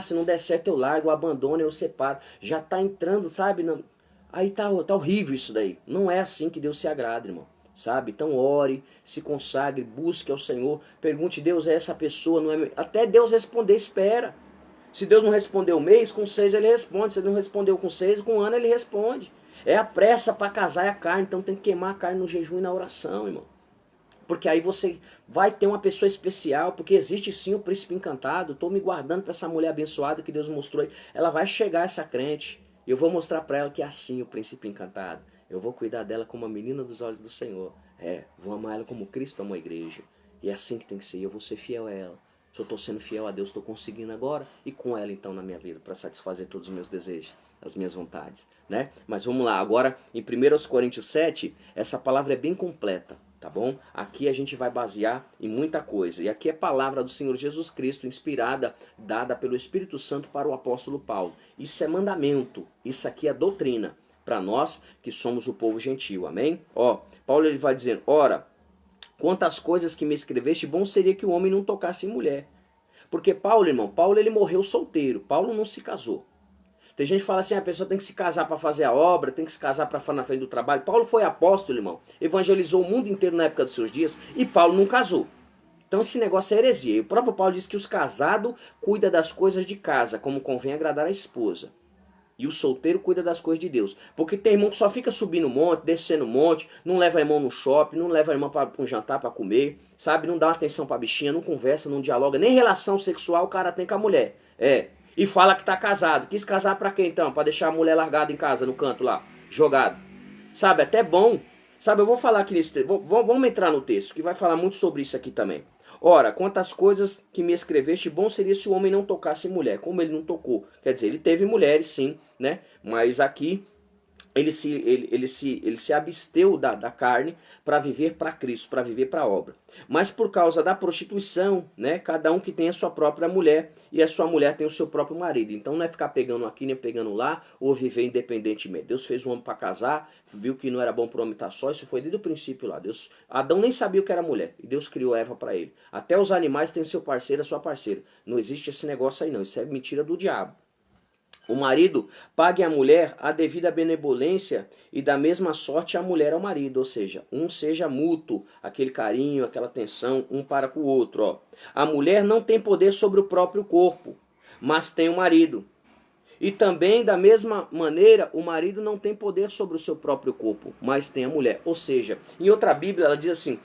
Se não der certo eu largo, eu abandono, eu separo. Já tá entrando, sabe? Aí tá horrível isso daí. Não é assim que Deus se agrada, irmão. Sabe? Então ore, se consagre, busque ao Senhor. Pergunte, Deus é essa pessoa? Não é? Até Deus responder, espera. Se Deus não respondeu um mês, com 6 ele responde. Se ele não respondeu com 6, com 1 ano ele responde. É a pressa para casar é a carne. Então tem que queimar a carne no jejum e na oração, irmão. Porque aí você vai ter uma pessoa especial, porque existe sim o príncipe encantado. Estou me guardando para essa mulher abençoada que Deus mostrou aí. Ela vai chegar, essa crente. E eu vou mostrar para ela que é assim o príncipe encantado. Eu vou cuidar dela como a menina dos olhos do Senhor. Vou amar ela como Cristo amou a igreja. E é assim que tem que ser. Eu vou ser fiel a ela. Se eu estou sendo fiel a Deus, estou conseguindo agora. E com ela então na minha vida, para satisfazer todos os meus desejos, as minhas vontades, né? Mas vamos lá, agora em 1 Coríntios 7, essa palavra é bem completa, tá bom? Aqui a gente vai basear em muita coisa. E aqui é palavra do Senhor Jesus Cristo, inspirada, dada pelo Espírito Santo para o apóstolo Paulo. Isso é mandamento, isso aqui é doutrina para nós que somos o povo gentil, amém? Paulo ele vai dizendo, ora, quantas coisas que me escreveste, bom seria que o homem não tocasse em mulher. Porque Paulo, irmão, Paulo ele morreu solteiro, Paulo não se casou. Tem gente que fala assim, a pessoa tem que se casar para fazer a obra, tem que se casar para fazer na frente do trabalho. Paulo foi apóstolo, irmão, evangelizou o mundo inteiro na época dos seus dias, e Paulo não casou. Então esse negócio é heresia. E o próprio Paulo diz que os casados cuidam das coisas de casa, como convém agradar a esposa. E o solteiro cuida das coisas de Deus. Porque tem irmão que só fica subindo monte, descendo monte, não leva a irmão no shopping, não leva a irmã para um jantar para comer, sabe? Não dá uma atenção pra bichinha, não conversa, não dialoga, nem relação sexual o cara tem com a mulher. E fala que tá casado. Quis casar pra quê então? Pra deixar a mulher largada em casa, no canto lá, jogado. Sabe, até bom. Sabe, eu vou falar aqui nesse texto. Vamos entrar no texto, que vai falar muito sobre isso aqui também. Ora, quantas coisas que me escreveste, bom seria se o homem não tocasse mulher. Como ele não tocou? Quer dizer, ele teve mulheres sim, né? Mas aqui ele se absteu da carne para viver para Cristo, para viver para a obra. Mas por causa da prostituição, né, cada um que tem a sua própria mulher e a sua mulher tem o seu próprio marido. Então não é ficar pegando aqui nem pegando lá ou viver independentemente. Deus fez o homem para casar, viu que não era bom para o homem estar só, isso foi desde o princípio lá. Adão nem sabia o que era mulher e Deus criou Eva para ele. Até os animais têm seu parceiro, a sua parceira. Não existe esse negócio aí não, isso é mentira do diabo. O marido pague à mulher a devida benevolência e da mesma sorte a mulher ao marido, ou seja, seja mútuo, aquele carinho, aquela atenção um para com o outro. A mulher não tem poder sobre o próprio corpo, mas tem o marido. E também, da mesma maneira, o marido não tem poder sobre o seu próprio corpo, mas tem a mulher. Ou seja, em outra Bíblia ela diz assim,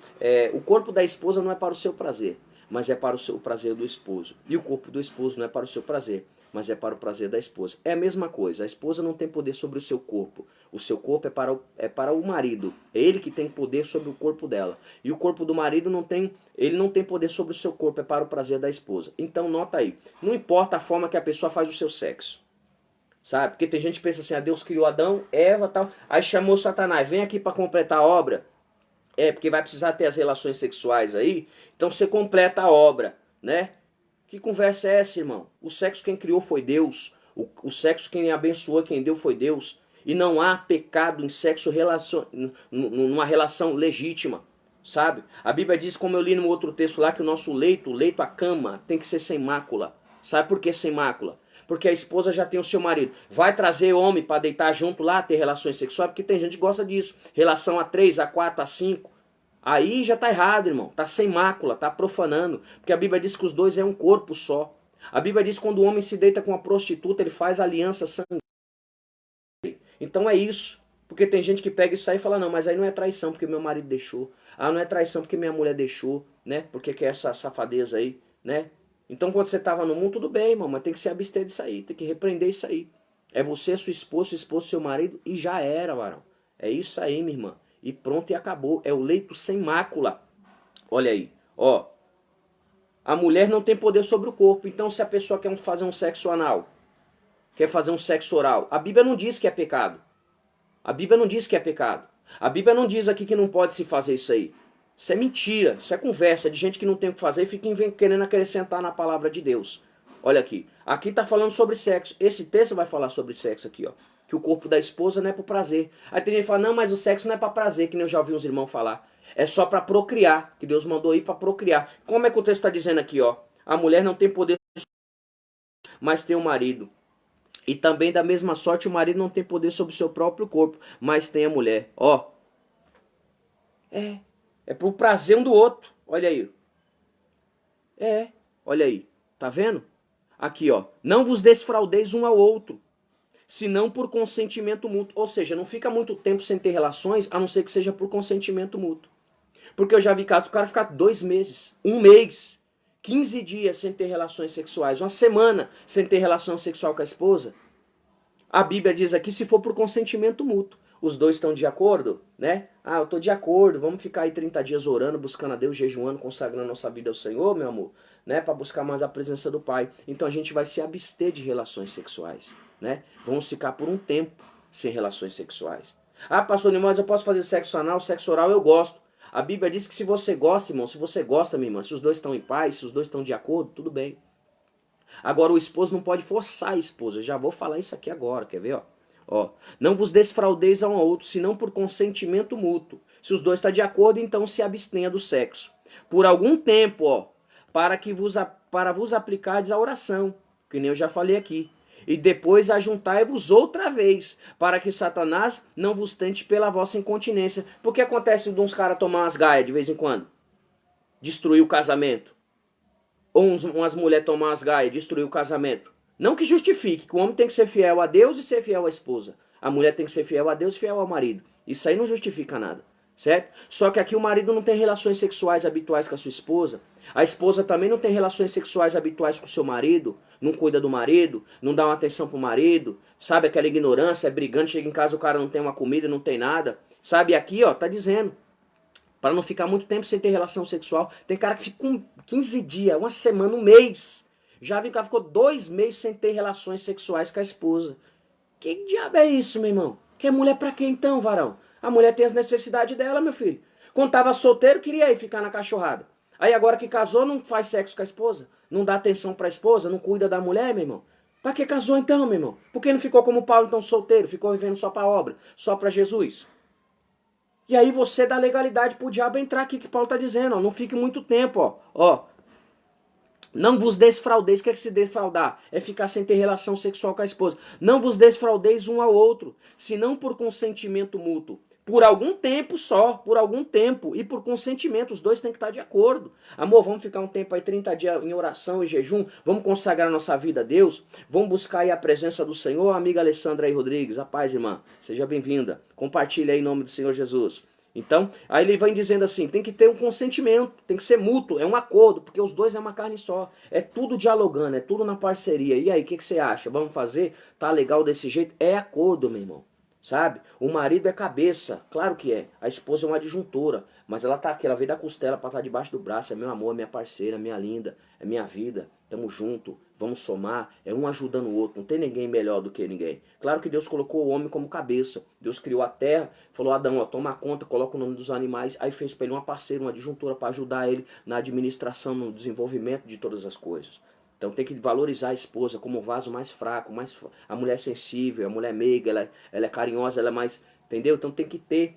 o corpo da esposa não é para o seu prazer, mas é para o prazer do esposo. E o corpo do esposo não é para o seu prazer, mas é para o prazer da esposa. É a mesma coisa, a esposa não tem poder sobre o seu corpo. O seu corpo é para o marido. É ele que tem poder sobre o corpo dela. E o corpo do marido não tem poder sobre o seu corpo, é para o prazer da esposa. Então nota aí, não importa a forma que a pessoa faz o seu sexo. Sabe? Porque tem gente que pensa assim, Deus criou Adão, Eva e tal, aí chamou Satanás, vem aqui para completar a obra. Porque vai precisar ter as relações sexuais aí, então você completa a obra, né? Que conversa é essa, irmão? O sexo quem criou foi Deus. O sexo quem abençoou, quem deu foi Deus. E não há pecado em sexo numa relação legítima, sabe? A Bíblia diz, como eu li no outro texto lá, que o nosso leito, a cama, tem que ser sem mácula. Sabe por que sem mácula? Porque a esposa já tem o seu marido. Vai trazer homem para deitar junto lá, ter relações sexuais, porque tem gente que gosta disso. Relação a 3, a 4, a 5. Aí já tá errado, irmão. Tá sem mácula, tá profanando. Porque a Bíblia diz que os dois é um corpo só. A Bíblia diz que quando o homem se deita com a prostituta, ele faz aliança sanguínea. Então é isso. Porque tem gente que pega isso aí e fala, não, mas aí não é traição porque meu marido deixou. Não é traição porque minha mulher deixou, né? Porque quer essa safadeza aí, né? Então quando você tava no mundo, tudo bem, irmão, mas tem que se abster disso aí, tem que repreender isso aí. É você, sua esposa, seu esposo, seu marido e já era, varão. É isso aí, minha irmã. E pronto e acabou. É o leito sem mácula. Olha aí, a mulher não tem poder sobre o corpo. Então se a pessoa quer fazer um sexo anal, quer fazer um sexo oral, a Bíblia não diz que é pecado. A Bíblia não diz que é pecado. A Bíblia não diz aqui que não pode se fazer isso aí. Isso é mentira, isso é conversa de gente que não tem o que fazer e fica querendo acrescentar na palavra de Deus. Olha aqui, aqui está falando sobre sexo. Esse texto vai falar sobre sexo aqui, que o corpo da esposa não é para prazer. Aí tem gente que fala, não, mas o sexo não é para prazer, que nem eu já ouvi uns irmãos falar. É só para procriar, que Deus mandou ir para procriar. Como é que o texto está dizendo aqui, a mulher não tem poder, mas tem o marido. E também da mesma sorte o marido não tem poder sobre o seu próprio corpo, mas tem a mulher. É pro prazer um do outro. Olha aí. Olha aí. Tá vendo? Aqui, não vos desfraudeis um ao outro, senão por consentimento mútuo. Ou seja, não fica muito tempo sem ter relações, a não ser que seja por consentimento mútuo. Porque eu já vi casos do cara ficar 2 meses, 1 mês, 15 dias sem ter relações sexuais, 1 semana sem ter relação sexual com a esposa. A Bíblia diz aqui, se for por consentimento mútuo. Os dois estão de acordo, né? Ah, eu estou de acordo, vamos ficar aí 30 dias orando, buscando a Deus, jejuando, consagrando nossa vida ao Senhor, meu amor, né? Para buscar mais a presença do Pai. Então a gente vai se abster de relações sexuais, né? Vamos ficar por um tempo sem relações sexuais. Ah, pastor Nimo, mas eu posso fazer sexo anal, sexo oral, eu gosto. A Bíblia diz que se você gosta, irmão, se você gosta, minha irmã, se os dois estão em paz, se os dois estão de acordo, tudo bem. Agora o esposo não pode forçar a esposa. Eu já vou falar isso aqui agora, quer ver, ó? Ó, não vos desfraudeis a um ao outro, senão por consentimento mútuo. Se os dois estão de acordo, então se abstenha do sexo. Por algum tempo, ó, para vos aplicardes a oração, que nem eu já falei aqui. E depois ajuntai-vos outra vez, para que Satanás não vos tente pela vossa incontinência. Porque acontece de uns caras tomar umas gaias de vez em quando? Destruir o casamento. Ou umas mulheres tomar umas gaias, destruir o casamento. Não que justifique, que o homem tem que ser fiel a Deus e ser fiel à esposa. A mulher tem que ser fiel a Deus e fiel ao marido. Isso aí não justifica nada, certo? Só que aqui o marido não tem relações sexuais habituais com a sua esposa. A esposa também não tem relações sexuais habituais com o seu marido. Não cuida do marido, não dá uma atenção pro marido. Sabe, aquela ignorância, é brigante, chega em casa o cara não tem uma comida, não tem nada. Sabe, aqui ó, tá dizendo. Para não ficar muito tempo sem ter relação sexual. Tem cara que fica com 15 dias, uma semana, um mês. Já vi que ela ficou 2 meses sem ter relações sexuais com a esposa. Que diabo é isso, meu irmão? Que mulher pra quê então, varão? A mulher tem as necessidades dela, meu filho. Quando tava solteiro, queria ir ficar na cachorrada. Aí agora que casou, não faz sexo com a esposa? Não dá atenção pra esposa? Não cuida da mulher, meu irmão? Pra que casou então, meu irmão? Por que não ficou como Paulo, então, solteiro? Ficou vivendo só pra obra? Só pra Jesus? E aí você dá legalidade pro diabo entrar aqui, que Paulo tá dizendo, ó. Não fique muito tempo, ó. Ó. Não vos desfraudeis. O que é que se desfraudar? É ficar sem ter relação sexual com a esposa. Não vos desfraudeis um ao outro, senão por consentimento mútuo. Por algum tempo só, por algum tempo. E por consentimento, os dois têm que estar de acordo. Amor, vamos ficar um tempo aí, 30 dias em oração e jejum. Vamos consagrar nossa vida a Deus. Vamos buscar aí a presença do Senhor. Amiga Alessandra aí Rodrigues, a paz, irmã. Seja bem-vinda. Compartilha aí em nome do Senhor Jesus. Então, aí ele vai dizendo assim, tem que ter um consentimento, tem que ser mútuo, é um acordo, porque os dois é uma carne só. É tudo dialogando, é tudo na parceria. E aí, o que você acha? Vamos fazer? Tá legal desse jeito? É acordo, meu irmão. Sabe? O marido é cabeça, claro que é. A esposa é uma adjuntora, mas ela tá aqui, ela veio da costela pra estar debaixo do braço. É meu amor, é minha parceira, é minha linda, é minha vida. Tamo junto, vamos somar, é um ajudando o outro. Não tem ninguém melhor do que ninguém. Claro que Deus colocou o homem como cabeça. Deus criou a terra, falou, Adão, ó, toma conta, coloca o nome dos animais. Aí fez pra ele uma parceira, uma adjuntora para ajudar ele na administração, no desenvolvimento de todas as coisas. Então tem que valorizar a esposa como o vaso mais fraco, a mulher sensível, a mulher meiga, ela é carinhosa, ela é mais... Entendeu? Então tem que ter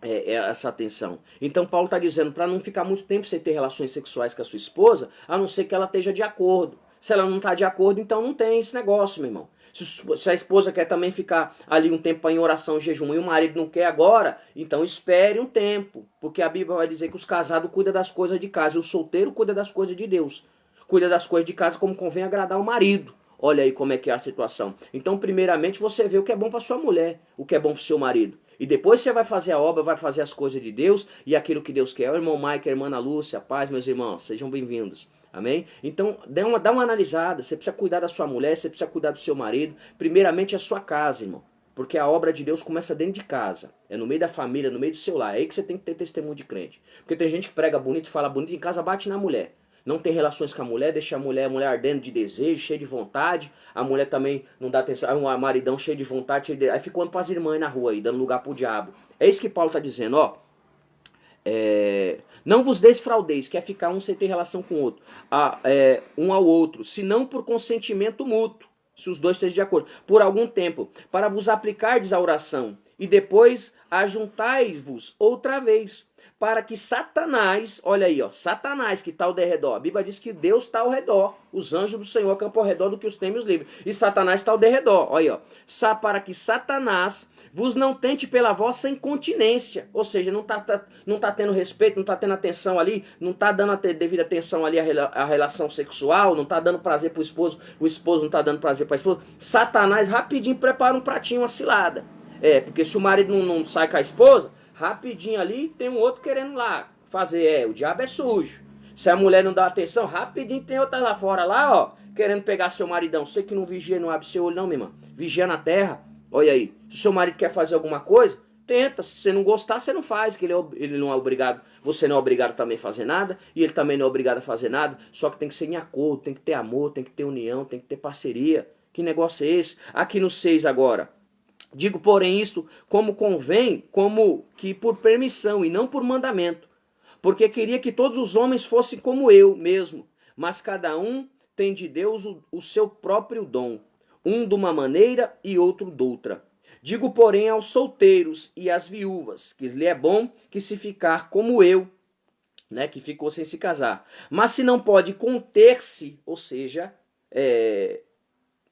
essa atenção. Então Paulo está dizendo para não ficar muito tempo sem ter relações sexuais com a sua esposa, a não ser que ela esteja de acordo. Se ela não está de acordo, então não tem esse negócio, meu irmão. Se a esposa quer também ficar ali um tempo em oração, jejum, e o marido não quer agora, então espere um tempo. Porque a Bíblia vai dizer que os casados cuidam das coisas de casa e o solteiro cuida das coisas de Deus. Cuida das coisas de casa como convém agradar o marido. Olha aí como é que é a situação. Então, primeiramente, você vê o que é bom para sua mulher, o que é bom para o seu marido. E depois você vai fazer a obra, vai fazer as coisas de Deus e aquilo que Deus quer. O irmão Mike, a irmã Ana Lúcia, paz, meus irmãos, sejam bem-vindos. Amém? Então, dá uma analisada. Você precisa cuidar da sua mulher, você precisa cuidar do seu marido. Primeiramente, a sua casa, irmão. Porque a obra de Deus começa dentro de casa. É no meio da família, no meio do seu lar. É aí que você tem que ter testemunho de crente. Porque tem gente que prega bonito, fala bonito, em casa bate na mulher. Não tem relações com a mulher, deixa a mulher ardendo de desejo, cheia de vontade. A mulher também não dá atenção, um maridão cheio de vontade, aí ficando para as irmãs na rua aí, dando lugar pro diabo. É isso que Paulo está dizendo, ó. Não vos desfraudeis, quer ficar um sem ter relação com o outro, um ao outro, senão por consentimento mútuo, se os dois estejam de acordo, por algum tempo, para vos aplicardes a oração, e depois ajuntais-vos outra vez, para que Satanás, olha aí, ó, Satanás que está ao derredor. A Bíblia diz que Deus está ao redor. Os anjos do Senhor acampam ao redor do que os teme os livre. E Satanás está ao derredor. Olha aí, ó. Para que Satanás vos não tente pela vossa incontinência. Ou seja, não tá tendo respeito, não está tendo atenção ali, não está dando a devida atenção ali à relação sexual, não está dando prazer para o esposo não está dando prazer para a esposa. Satanás rapidinho prepara um pratinho, uma cilada. Porque se o marido não sai com a esposa, rapidinho ali tem um outro querendo lá fazer. O diabo é sujo. Se a mulher não dá atenção, rapidinho tem outra lá fora lá, ó, querendo pegar seu maridão. Você que não vigia, não abre seu olho não, minha irmã. Vigia na terra. Olha aí. Se o seu marido quer fazer alguma coisa, tenta. Se você não gostar, você não faz. Que ele não é obrigado. Você não é obrigado também a fazer nada. E ele também não é obrigado a fazer nada. Só que tem que ser em acordo. Tem que ter amor. Tem que ter união. Tem que ter parceria. Que negócio é esse? Aqui no 6 agora. Digo, porém, isto como convém, como que por permissão e não por mandamento. Porque queria que todos os homens fossem como eu mesmo. Mas cada um tem de Deus o seu próprio dom. Um de uma maneira e outro doutra. Digo, porém, aos solteiros e às viúvas, que lhe é bom que se ficar como eu, né, que ficou sem se casar. Mas se não pode conter-se, ou seja,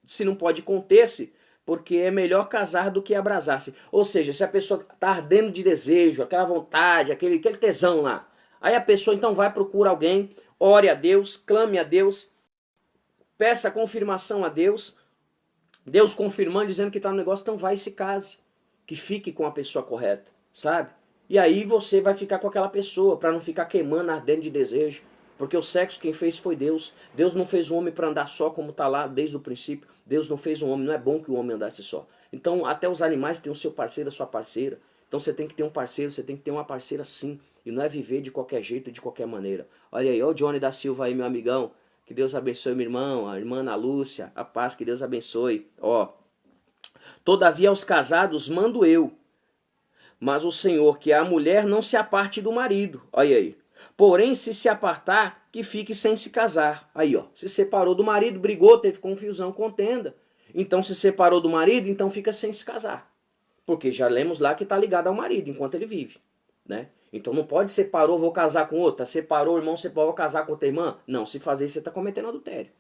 se não pode conter-se, porque é melhor casar do que abrasar-se. Ou seja, se a pessoa está ardendo de desejo, aquela vontade, aquele tesão lá, aí a pessoa então vai procurar alguém, ore a Deus, clame a Deus, peça confirmação a Deus, Deus confirmando, dizendo que está no negócio, então vai e se case, que fique com a pessoa correta, sabe? E aí você vai ficar com aquela pessoa, para não ficar queimando, ardendo de desejo. Porque o sexo quem fez foi Deus. Deus não fez o homem para andar só como está lá desde o princípio. Deus não fez o homem, não é bom que o homem andasse só. Então até os animais têm o seu parceiro, a sua parceira. Então você tem que ter um parceiro, você tem que ter uma parceira sim. E não é viver de qualquer jeito, de qualquer maneira. Olha aí, ó o Johnny da Silva aí, meu amigão. Que Deus abençoe meu irmão, a irmã Ana Lúcia, a paz, que Deus abençoe. Ó, todavia aos casados mando eu, mas o Senhor que a mulher não se aparte do marido. Olha aí. Porém, se apartar, que fique sem se casar. Aí, ó, se separou do marido, brigou, teve confusão, contenda. Então, se separou do marido, então fica sem se casar. Porque já lemos lá que está ligado ao marido enquanto ele vive, né? Então não pode separou, vou casar com outra. Separou, irmão, separou, vou casar com outra irmã. Não, se fazer isso, você está cometendo adultério.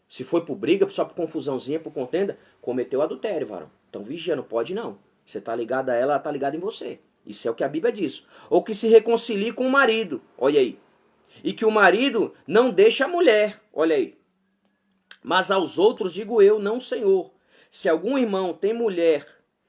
Se foi por briga, só por confusãozinha, por contenda, cometeu adultério, varão. Então vigia, não pode não. Você está ligado a ela, ela está ligada em você. Isso é o que a Bíblia diz. Ou que se reconcilie com o marido, olha aí. E que o marido não deixe a mulher, olha aí. Mas aos outros digo eu, não Senhor. Se algum irmão tem mulher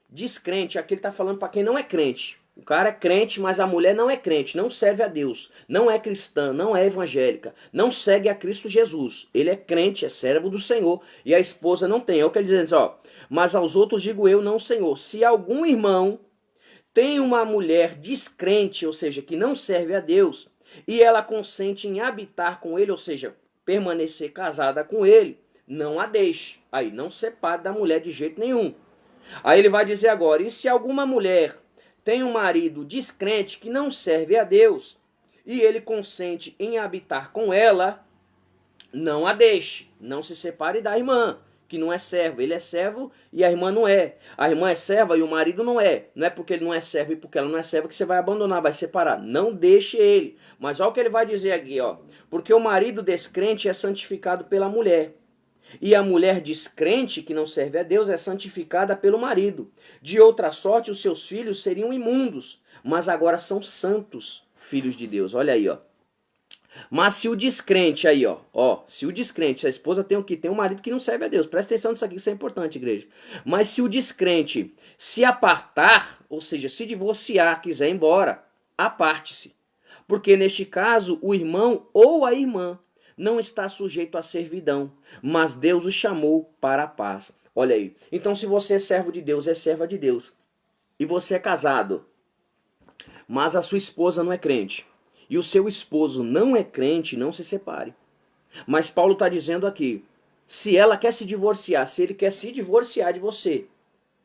descrente, aqui ele está falando para quem não é crente. O cara é crente, mas a mulher não é crente, não serve a Deus, não é cristã, não é evangélica, não segue a Cristo Jesus. Ele é crente, é servo do Senhor, e a esposa não tem. É o que ele diz, ó. Mas aos outros digo eu, não Senhor. Se algum irmão tem uma mulher descrente, ou seja, que não serve a Deus, e ela consente em habitar com ele, ou seja, permanecer casada com ele, não a deixe. Aí, não separe da mulher de jeito nenhum. Aí ele vai dizer agora, e se alguma mulher tem um marido descrente que não serve a Deus, e ele consente em habitar com ela, não a deixe, não se separe da irmã, que não é servo. Ele é servo e a irmã não é. A irmã é serva e o marido não é. Não é porque ele não é servo e porque ela não é serva que você vai abandonar, vai separar. Não deixe ele. Mas olha o que ele vai dizer aqui, ó. Porque o marido descrente é santificado pela mulher. E a mulher descrente, que não serve a Deus, é santificada pelo marido. De outra sorte, os seus filhos seriam imundos, mas agora são santos, filhos de Deus. Olha aí, ó. Mas se o descrente aí, se o descrente, se a esposa tem o que? Tem um marido que não serve a Deus. Presta atenção nisso aqui, isso é importante, igreja. Mas se o descrente se apartar, ou seja, se divorciar, quiser ir embora, aparte-se. Porque neste caso, o irmão ou a irmã não está sujeito à servidão, mas Deus o chamou para a paz. Olha aí. Então, se você é servo de Deus, é serva de Deus, e você é casado, mas a sua esposa não é crente, e o seu esposo não é crente, não se separe. Mas Paulo está dizendo aqui, se ela quer se divorciar, se ele quer se divorciar de você,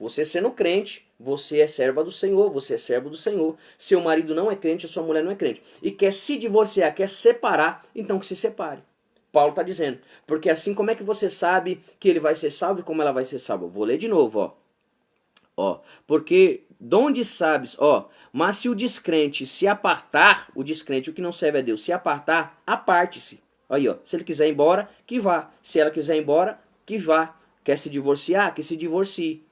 você sendo crente, você é serva do Senhor, você é servo do Senhor. Seu marido não é crente, a sua mulher não é crente. E quer se divorciar, quer separar, então que se separe. Paulo está dizendo. Porque assim, como é que você sabe que ele vai ser salvo e como ela vai ser salva? Vou ler de novo, ó. Porque, donde sabes, mas se o descrente se apartar, o descrente, o que não serve a Deus, se apartar, aparte-se. Aí, se ele quiser ir embora, que vá. Se ela quiser ir embora, que vá. Quer se divorciar? Que se divorcie.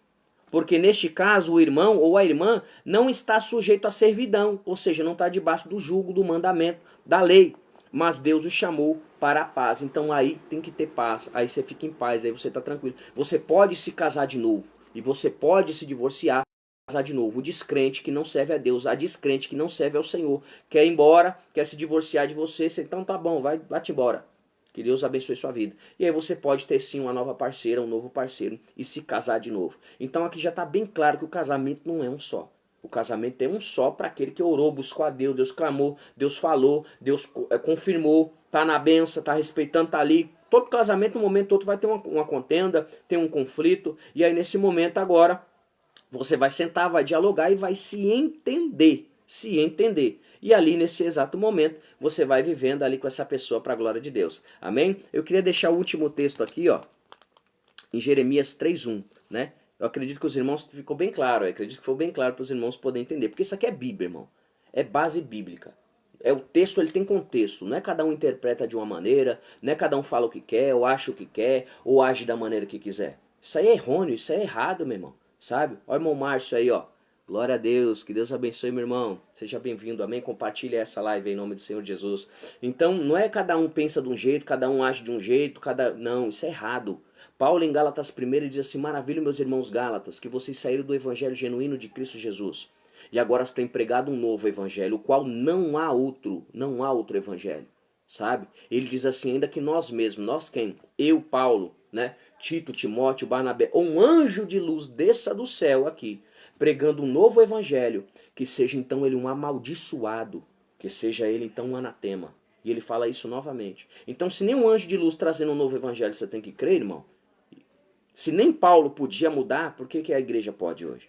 Porque neste caso o irmão ou a irmã não está sujeito à servidão, ou seja, não está debaixo do jugo, do mandamento, da lei. Mas Deus o chamou para a paz. Então aí tem que ter paz, aí você fica em paz, aí você está tranquilo. Você pode se casar de novo e você pode se divorciar, casar de novo. O descrente que não serve a Deus, a descrente que não serve ao Senhor, quer ir embora, quer se divorciar de você, então tá bom, vai-te embora. Que Deus abençoe sua vida. E aí você pode ter sim uma nova parceira, um novo parceiro e se casar de novo. Então aqui já está bem claro que o casamento não é um só. O casamento é um só para aquele que orou, buscou a Deus, Deus clamou, Deus falou, Deus confirmou, tá na benção, tá respeitando, tá ali. Todo casamento, no momento todo, vai ter uma contenda, tem um conflito. E aí nesse momento agora, você vai sentar, vai dialogar e vai se entender. Se entender. E ali, nesse exato momento, você vai vivendo ali com essa pessoa para a glória de Deus. Amém? Eu queria deixar o último texto aqui, ó, em Jeremias 3:1, né? Eu acredito que os irmãos, ficou bem claro, eu acredito que foi bem claro para os irmãos poderem entender. Porque isso aqui é Bíblia, irmão. É base bíblica. É o texto, ele tem contexto. Não é cada um interpreta de uma maneira, não é cada um fala o que quer, ou acha o que quer, ou age da maneira que quiser. Isso aí é errôneo, isso é errado, meu irmão. Sabe? Olha o irmão Márcio aí, ó. Glória a Deus, que Deus abençoe, meu irmão. Seja bem-vindo, amém? Compartilhe essa live em nome do Senhor Jesus. Então, não é cada um pensa de um jeito, cada um age de um jeito, Não, isso é errado. Paulo em Gálatas 1 ele diz assim: maravilha, meus irmãos Gálatas, que vocês saíram do evangelho genuíno de Cristo Jesus. E agora têm pregado um novo evangelho, o qual não há outro evangelho, sabe? Ele diz assim, ainda que nós mesmos, nós quem? Eu, Paulo, né? Tito, Timóteo, Barnabé, ou um anjo de luz desça do céu aqui, pregando um novo evangelho, que seja então ele um amaldiçoado, que seja ele então um anatema. E ele fala isso novamente. Então, se nem um anjo de luz trazendo um novo evangelho você tem que crer, irmão, se nem Paulo podia mudar, por que a igreja pode hoje?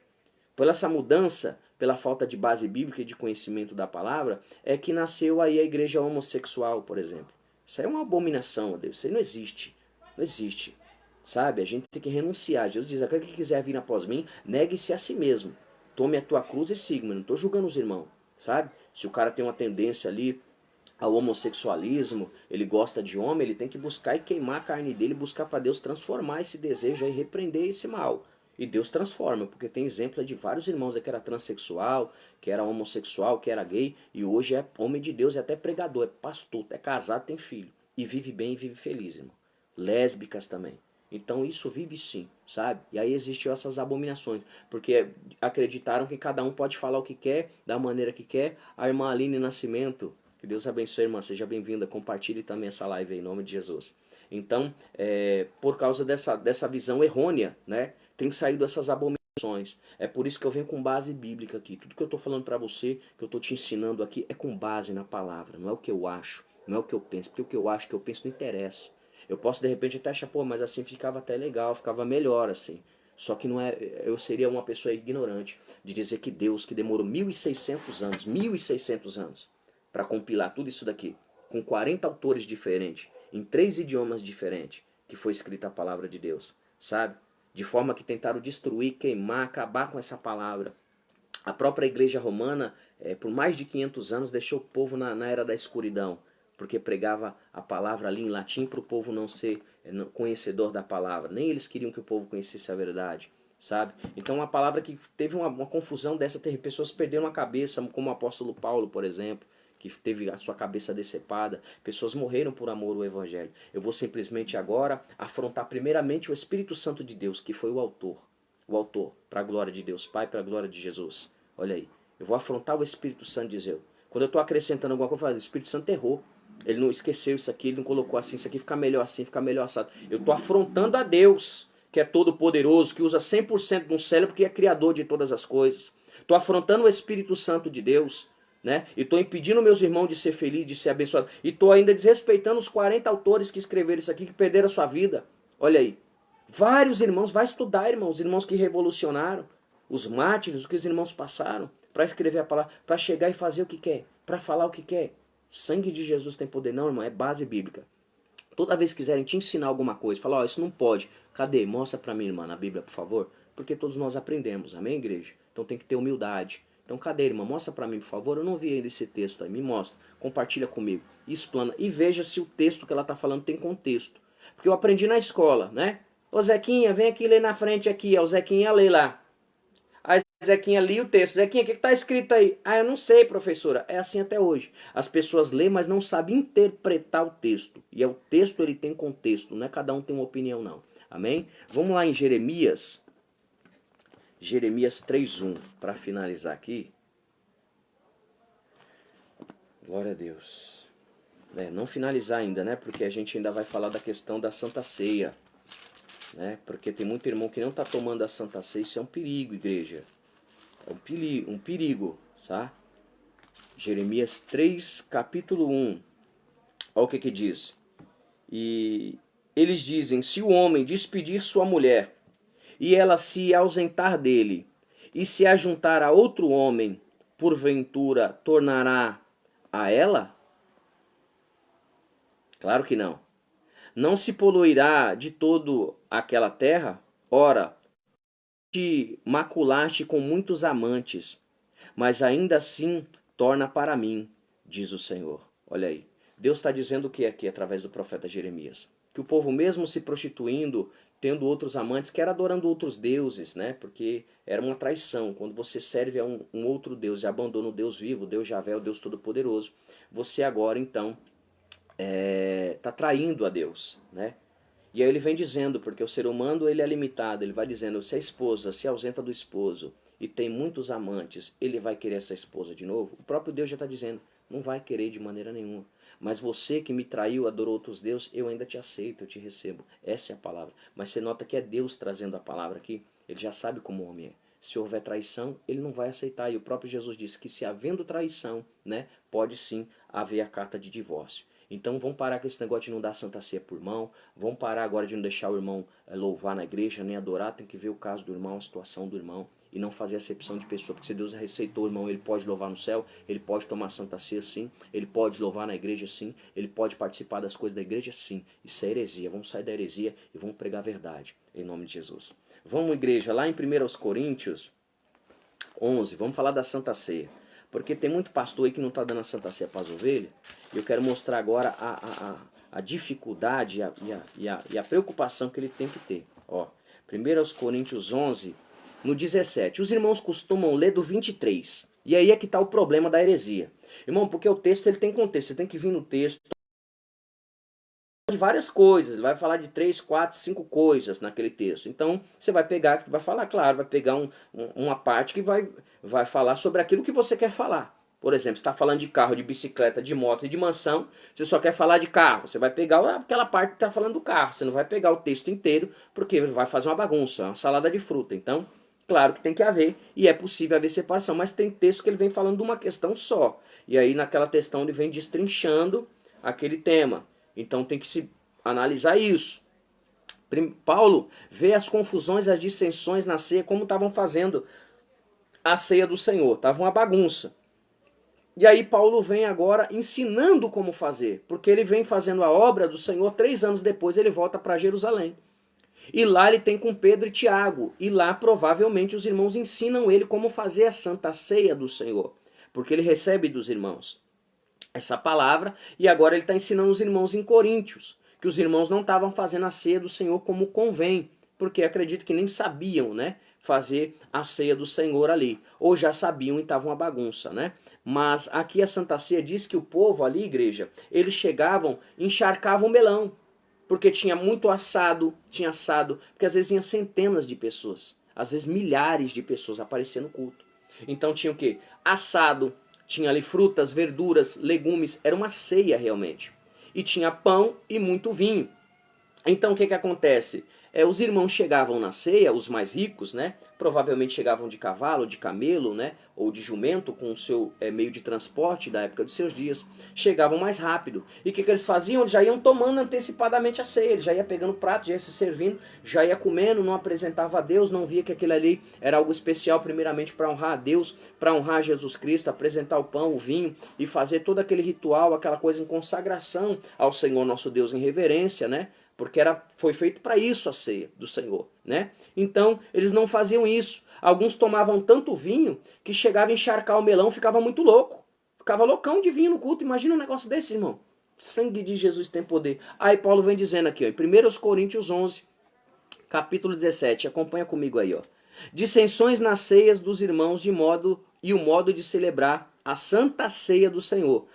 Por essa mudança, pela falta de base bíblica e de conhecimento da palavra, é que nasceu aí a igreja homossexual, por exemplo. Isso é uma abominação a Deus, isso aí não existe. Não existe. Sabe? A gente tem que renunciar. Jesus diz, aquele que quiser vir após mim, negue-se a si mesmo. Tome a tua cruz e siga-me. Não estou julgando os irmãos, sabe? Se o cara tem uma tendência ali ao homossexualismo, ele gosta de homem, ele tem que buscar e queimar a carne dele, buscar para Deus transformar esse desejo e repreender esse mal. E Deus transforma, porque tem exemplo de vários irmãos que era transexual, que era homossexual, que era gay, e hoje é homem de Deus, é até pregador, é pastor, é casado, tem filho. E vive bem e vive feliz, irmão. Lésbicas também. Então isso vive sim, sabe? E aí existiam essas abominações, porque acreditaram que cada um pode falar o que quer, da maneira que quer. A irmã Aline Nascimento, que Deus abençoe, irmã, seja bem-vinda, compartilhe também essa live aí, em nome de Jesus. Então, por causa dessa visão errônea, né, tem saído essas abominações. É por isso que eu venho com base bíblica aqui. Tudo que eu estou falando para você, que eu estou te ensinando aqui, é com base na palavra, não é o que eu acho, não é o que eu penso, porque o que eu acho, o que eu penso não interessa. Eu posso de repente até achar, pô, mas assim ficava até legal, ficava melhor assim. Só que não é, eu seria uma pessoa ignorante de dizer que Deus, que demorou 1.600 anos, para compilar tudo isso daqui, com 40 autores diferentes, em 3 idiomas diferentes, que foi escrita a palavra de Deus, sabe? De forma que tentaram destruir, queimar, acabar com essa palavra. A própria igreja romana, por mais de 500 anos, deixou o povo na era da escuridão, porque pregava a palavra ali em latim para o povo não ser conhecedor da palavra. Nem eles queriam que o povo conhecesse a verdade, sabe? Então uma palavra que teve uma confusão dessa, teve pessoas que perderam a cabeça, como o apóstolo Paulo, por exemplo, que teve a sua cabeça decepada, pessoas morreram por amor ao evangelho. Eu vou simplesmente agora afrontar primeiramente o Espírito Santo de Deus, que foi o autor, para a glória de Deus Pai, para a glória de Jesus. Olha aí, eu vou afrontar o Espírito Santo de Deus. Quando eu estou acrescentando alguma coisa, eu falo, o Espírito Santo errou. Ele não esqueceu isso aqui, ele não colocou assim, isso aqui fica melhor assim, fica melhor assado. Eu estou afrontando a Deus, que é todo poderoso, que usa 100% de um cérebro, que é criador de todas as coisas. Estou afrontando o Espírito Santo de Deus, né? E estou impedindo meus irmãos de ser felizes, de ser abençoados. E estou ainda desrespeitando os 40 autores que escreveram isso aqui, que perderam a sua vida. Olha aí. Vários irmãos, vai estudar, irmãos, os irmãos que revolucionaram, os mártires, o que os irmãos passaram, para escrever a palavra, para chegar e fazer o que quer, para falar o que quer. Sangue de Jesus tem poder, não, irmão, é base bíblica. Toda vez que quiserem te ensinar alguma coisa, falar, ó, isso não pode. Cadê? Mostra para mim, irmã, na Bíblia, por favor. Porque todos nós aprendemos, amém, igreja? Então tem que ter humildade. Então cadê, irmã? Mostra para mim, por favor. Eu não vi ainda esse texto aí, me mostra. Compartilha comigo. Explana. E veja se o texto que ela está falando tem contexto. Porque eu aprendi na escola, né? Ô Zequinha, vem aqui ler na frente aqui. Ó, o Zequinha lê lá. Aí Zequinha lia o texto. Zequinha, o que está escrito aí? Ah, eu não sei, professora. É assim até hoje. As pessoas lêem, mas não sabem interpretar o texto. E o texto, ele tem contexto. Não é cada um tem uma opinião, não. Amém? Vamos lá em Jeremias. Jeremias 3:1. Para finalizar aqui. Glória a Deus. não finalizar ainda, né? Porque a gente ainda vai falar da questão da Santa Ceia, né? Porque tem muito irmão que não está tomando a Santa Ceia. Isso é um perigo, igreja. É um perigo, tá? Jeremias 3, capítulo 1. Olha o que diz. E eles dizem: se o homem despedir sua mulher e ela se ausentar dele e se ajuntar a outro homem, porventura tornará a ela? Claro que não. Não se poluirá de todo aquela terra? Ora, te maculaste com muitos amantes, mas ainda assim torna para mim, diz o Senhor. Olha aí. Deus está dizendo o que aqui através do profeta Jeremias? Que o povo mesmo se prostituindo, tendo outros amantes, que era adorando outros deuses, né? Porque era uma traição. Quando você serve a um outro Deus e abandona o Deus vivo, o Deus Javé, o Deus Todo-Poderoso, você agora então está traindo a Deus, né? E aí ele vem dizendo, porque o ser humano ele é limitado, ele vai dizendo, se a esposa se ausenta do esposo e tem muitos amantes, ele vai querer essa esposa de novo? O próprio Deus já está dizendo, não vai querer de maneira nenhuma. Mas você que me traiu, adorou outros deuses, eu ainda te aceito, eu te recebo. Essa é a palavra. Mas você nota que é Deus trazendo a palavra aqui, ele já sabe como o homem é. Se houver traição, ele não vai aceitar. E o próprio Jesus disse que se havendo traição, né, pode sim haver a carta de divórcio. Então vamos parar com esse negócio de não dar Santa Ceia por irmão, vamos parar agora de não deixar o irmão louvar na igreja, nem adorar, tem que ver o caso do irmão, a situação do irmão, e não fazer acepção de pessoa, porque se Deus receitou o irmão, ele pode louvar no céu, ele pode tomar Santa Ceia sim, ele pode louvar na igreja sim, ele pode participar das coisas da igreja sim. Isso é heresia, vamos sair da heresia e vamos pregar a verdade, em nome de Jesus. Vamos, igreja, lá em 1 Coríntios 11, vamos falar da Santa Ceia. Porque tem muito pastor aí que não está dando a Santa Ceia para as ovelhas. E eu quero mostrar agora a dificuldade e a preocupação que ele tem que ter. Ó, 1 Coríntios 11, no 17. Os irmãos costumam ler do 23. E aí é que está o problema da heresia. Irmão, porque o texto ele tem contexto. Você tem que vir no texto de várias coisas, ele vai falar de 3, 4, 5 coisas naquele texto. Então, você vai pegar, vai falar, claro, vai pegar uma parte que vai falar sobre aquilo que você quer falar. Por exemplo, você está falando de carro, de bicicleta, de moto e de mansão, você só quer falar de carro. Você vai pegar aquela parte que está falando do carro, você não vai pegar o texto inteiro, porque vai fazer uma bagunça, uma salada de fruta. Então, claro que tem que haver, e é possível haver separação, mas tem texto que ele vem falando de uma questão só. E aí, naquela questão, ele vem destrinchando aquele tema. Então tem que se analisar isso. Paulo vê as confusões, as dissensões na ceia, como estavam fazendo a ceia do Senhor. Estava uma bagunça. E aí Paulo vem agora ensinando como fazer. Porque ele vem fazendo a obra do Senhor, 3 anos depois ele volta para Jerusalém. E lá ele tem com Pedro e Tiago. E lá provavelmente os irmãos ensinam ele como fazer a Santa Ceia do Senhor. Porque ele recebe dos irmãos essa palavra, e agora ele está ensinando os irmãos em Coríntios, que os irmãos não estavam fazendo a ceia do Senhor como convém, porque acredito que nem sabiam, né, fazer a ceia do Senhor ali, ou já sabiam e estavam uma bagunça, né? Mas aqui a Santa Ceia diz que o povo ali, igreja, eles chegavam, encharcavam o melão, porque tinha muito assado, porque às vezes tinha centenas de pessoas, às vezes milhares de pessoas aparecendo no culto. Então tinha o quê? Assado, tinha ali frutas, verduras, legumes, era uma ceia realmente. E tinha pão e muito vinho. Então o que acontece? Os irmãos chegavam na ceia, os mais ricos, né? Provavelmente chegavam de cavalo, de camelo, né? Ou de jumento, com o seu meio de transporte da época dos seus dias. Chegavam mais rápido. E o que eles faziam? Eles já iam tomando antecipadamente a ceia. Eles já ia pegando o prato, já ia se servindo, já ia comendo, não apresentava a Deus, não via que aquilo ali era algo especial, primeiramente para honrar a Deus, para honrar Jesus Cristo, apresentar o pão, o vinho e fazer todo aquele ritual, aquela coisa em consagração ao Senhor nosso Deus em reverência, né? Porque foi feito para isso a ceia do Senhor, né? Então, eles não faziam isso. Alguns tomavam tanto vinho que chegava a encharcar o melão, ficava muito louco. Ficava loucão de vinho no culto. Imagina um negócio desse, irmão. Sangue de Jesus tem poder. Aí Paulo vem dizendo aqui, ó, em 1 Coríntios 11, capítulo 17. Acompanha comigo aí, ó. Dissensões nas ceias dos irmãos e o modo de celebrar a santa ceia do Senhor.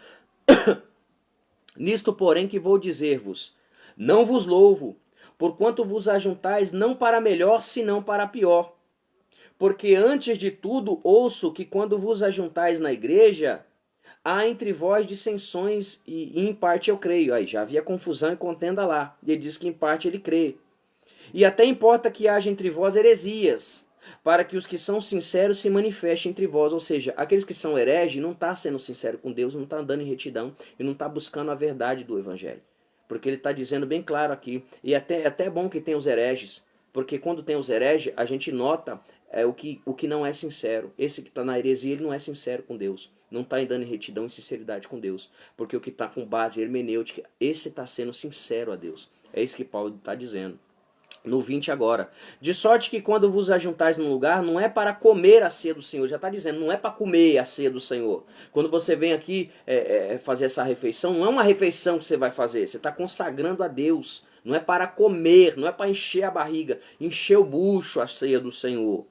Nisto, porém, que vou dizer-vos, não vos louvo, porquanto vos ajuntais não para melhor, senão para pior. Porque antes de tudo ouço que quando vos ajuntais na igreja, há entre vós dissensões e em parte eu creio. Aí já havia confusão e contenda lá. Ele diz que em parte ele crê. E até importa que haja entre vós heresias, para que os que são sinceros se manifestem entre vós. Ou seja, aqueles que são hereges não estão sendo sinceros com Deus, não estão andando em retidão e não estão buscando a verdade do Evangelho. Porque ele está dizendo bem claro aqui. E até é bom que tem os hereges, porque quando tem os hereges, a gente nota o que não é sincero. Esse que está na heresia, ele não é sincero com Deus. Não está andando em retidão e sinceridade com Deus. Porque o que está com base hermenêutica, esse está sendo sincero a Deus. É isso que Paulo está dizendo. No 20 agora. De sorte que quando vos ajuntais num lugar, não é para comer a ceia do Senhor. Já está dizendo, não é para comer a ceia do Senhor. Quando você vem aqui fazer essa refeição, não é uma refeição que você vai fazer. Você está consagrando a Deus. Não é para comer, não é para encher a barriga, encher o bucho a ceia do Senhor.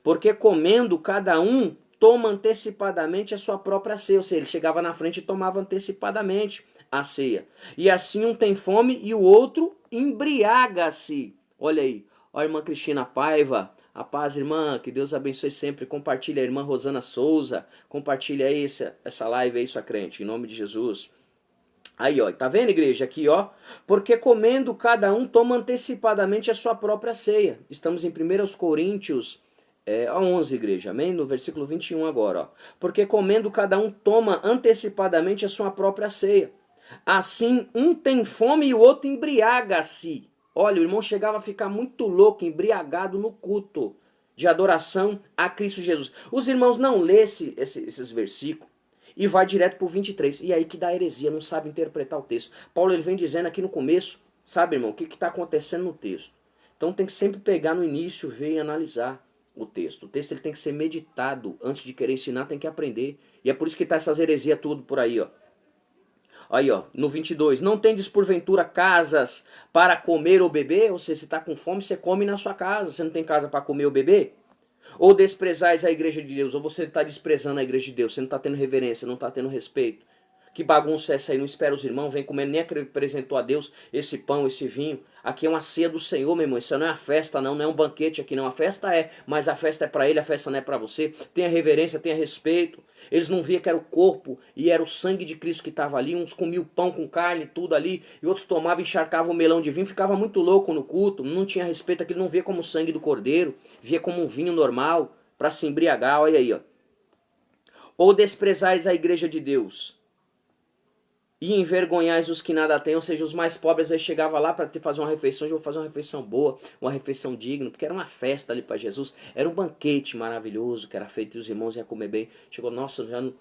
Porque comendo, cada um toma antecipadamente a sua própria ceia. Ou seja, ele chegava na frente e tomava antecipadamente a ceia. E assim um tem fome e o outro embriaga-se. Olha aí, ó a irmã Cristina Paiva, a paz, irmã, que Deus abençoe sempre. Compartilha a irmã Rosana Souza, compartilha aí essa live aí, sua crente, em nome de Jesus. Aí, ó, tá vendo, igreja? Aqui, ó. Porque comendo, cada um toma antecipadamente a sua própria ceia. Estamos em 1 Coríntios 11, igreja, amém? No versículo 21 agora, ó. Porque comendo, cada um toma antecipadamente a sua própria ceia. Assim, um tem fome e o outro embriaga-se. Olha, o irmão chegava a ficar muito louco, embriagado no culto de adoração a Cristo Jesus. Os irmãos não lêem esses versículos e vai direto para o 23. E aí que dá heresia, não sabe interpretar o texto. Paulo ele vem dizendo aqui no começo, sabe, irmão, o que está acontecendo no texto. Então tem que sempre pegar no início, ver e analisar o texto. O texto ele tem que ser meditado. Antes de querer ensinar, tem que aprender. E é por isso que está essas heresias tudo por aí, ó. Aí, ó, no 22, não tendes porventura casas para comer ou beber? Ou seja, se está com fome, você come na sua casa. Você não tem casa para comer ou beber? Ou desprezais a igreja de Deus? Ou você está desprezando a igreja de Deus? Você não está tendo reverência, não está tendo respeito? Que bagunça é essa aí? Não espera os irmãos, vem comendo, nem apresentou a Deus esse pão, esse vinho. Aqui é uma ceia do Senhor, meu irmão. Isso não é uma festa, não é um banquete aqui, não. A festa é, mas a festa é para ele, a festa não é para você. Tenha reverência, tenha respeito. Eles não viam que era o corpo e era o sangue de Cristo que estava ali. Uns comiam pão com carne, tudo ali. E outros tomavam e encharcavam um melão de vinho. Ficava muito louco no culto. Não tinha respeito. Aquilo não via como o sangue do cordeiro. Via como um vinho normal para se embriagar. Olha aí, ó. Ou desprezais a igreja de Deus e envergonhais os que nada têm, ou seja, os mais pobres aí chegavam lá para fazer uma refeição, eu vou fazer uma refeição boa, uma refeição digna, porque era uma festa ali para Jesus, era um banquete maravilhoso que era feito e os irmãos iam comer bem. Chegou, nossa, já não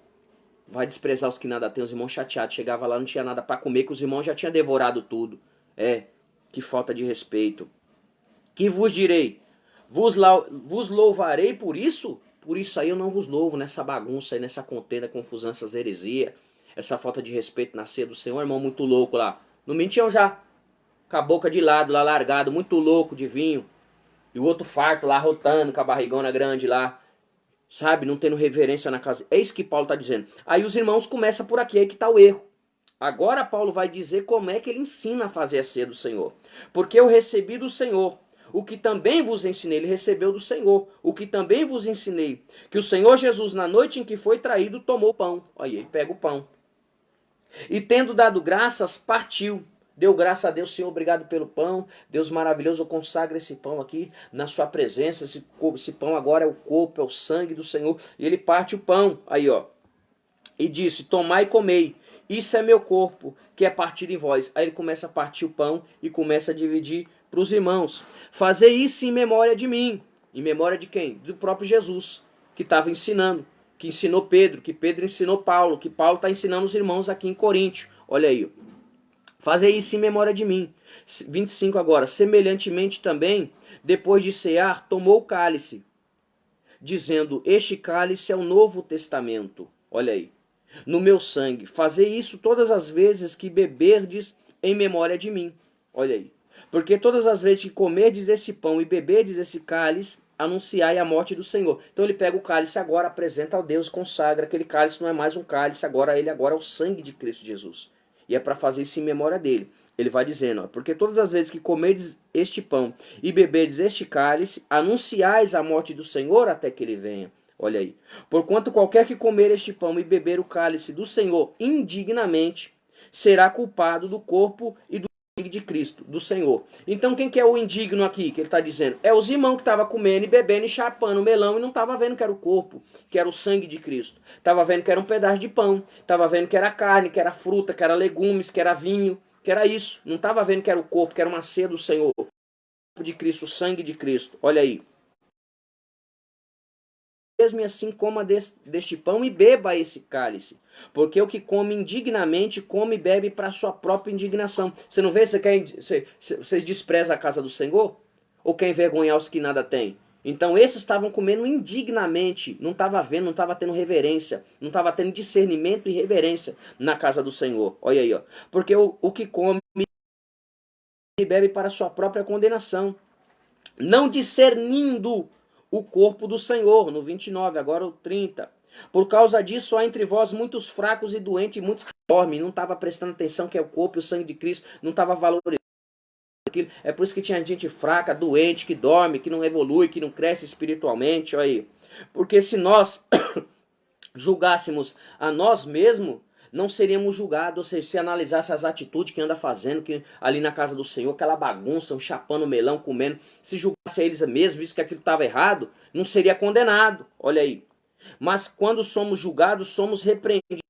vai desprezar os que nada têm, os irmãos chateados, chegava lá, não tinha nada para comer, que os irmãos já tinham devorado tudo. Que falta de respeito. Que vos direi? Vos louvarei por isso? Por isso aí eu não vos louvo, nessa bagunça aí, nessa contenda, confusão, essas heresias. Essa falta de respeito na ceia do Senhor, irmão, muito louco lá. No mentiam já, com a boca de lado lá, largado, muito louco de vinho. E o outro farto lá, rotando, com a barrigona grande lá. Sabe, não tendo reverência na casa. É isso que Paulo está dizendo. Aí os irmãos começam por aqui, aí que está o erro. Agora Paulo vai dizer como é que ele ensina a fazer a ceia do Senhor. Porque eu recebi do Senhor o que também vos ensinei. Ele recebeu do Senhor o que também vos ensinei. Que o Senhor Jesus, na noite em que foi traído, tomou o pão. Aí ele pega o pão. E tendo dado graças, partiu. Deu graça a Deus, Senhor, obrigado pelo pão. Deus maravilhoso, eu consagro esse pão aqui na sua presença. Esse pão agora é o corpo, é o sangue do Senhor. E ele parte o pão, aí ó. E disse, tomai e comei. Isso é meu corpo, que é partido em vós. Aí ele começa a partir o pão e começa a dividir para os irmãos. Fazer isso em memória de mim. Em memória de quem? Do próprio Jesus, que estava ensinando. Que ensinou Pedro, que Pedro ensinou Paulo, que Paulo está ensinando os irmãos aqui em Coríntio. Olha aí. Fazer isso em memória de mim. 25 agora. Semelhantemente também, depois de cear, tomou o cálice, dizendo, este cálice é o Novo Testamento. Olha aí. No meu sangue. Fazer isso todas as vezes que beberdes em memória de mim. Olha aí. Porque todas as vezes que comerdes desse pão e beberdes esse cálice, anunciai a morte do Senhor. Então ele pega o cálice agora, apresenta ao Deus, consagra. Aquele cálice não é mais um cálice, agora ele agora é o sangue de Cristo Jesus. E é para fazer isso em memória dele. Ele vai dizendo, ó, porque todas as vezes que comerdes este pão e beberdes este cálice, anunciais a morte do Senhor até que ele venha. Olha aí. Porquanto qualquer que comer este pão e beber o cálice do Senhor indignamente, será culpado do corpo e do sangue de Cristo, do Senhor. Então quem que é o indigno aqui, que ele está dizendo? É os irmãos que estavam comendo e bebendo e chapando o melão e não estava vendo que era o corpo, que era o sangue de Cristo. Estava vendo que era um pedaço de pão, estava vendo que era carne, que era fruta, que era legumes, que era vinho, que era isso. Não estava vendo que era o corpo, que era uma ceia do Senhor. O corpo de Cristo, o sangue de Cristo. Olha aí. Mesmo assim coma deste pão e beba esse cálice. Porque o que come indignamente, come e bebe para a sua própria indignação. Você não vê? Vocês desprezam a casa do Senhor? Ou quer envergonhar os que nada têm? Então esses estavam comendo indignamente, não estava vendo, não estava tendo reverência, não estava tendo discernimento e reverência na casa do Senhor. Olha aí, ó. Porque o que come e bebe para a sua própria condenação, não discernindo o corpo do Senhor, no 29, agora o 30. Por causa disso, há entre vós muitos fracos e doentes, e muitos que dormem, não estava prestando atenção que é o corpo e o sangue de Cristo, não estava valorizando aquilo. É por isso que tinha gente fraca, doente, que dorme, que não evolui, que não cresce espiritualmente, olha aí. Porque se nós julgássemos a nós mesmos, não seríamos julgados, ou seja, se analisasse as atitudes que anda fazendo que ali na casa do Senhor, aquela bagunça, um chapando melão, comendo, se julgasse eles mesmos, visto que aquilo estava errado, não seria condenado, olha aí. Mas quando somos julgados, somos repreendidos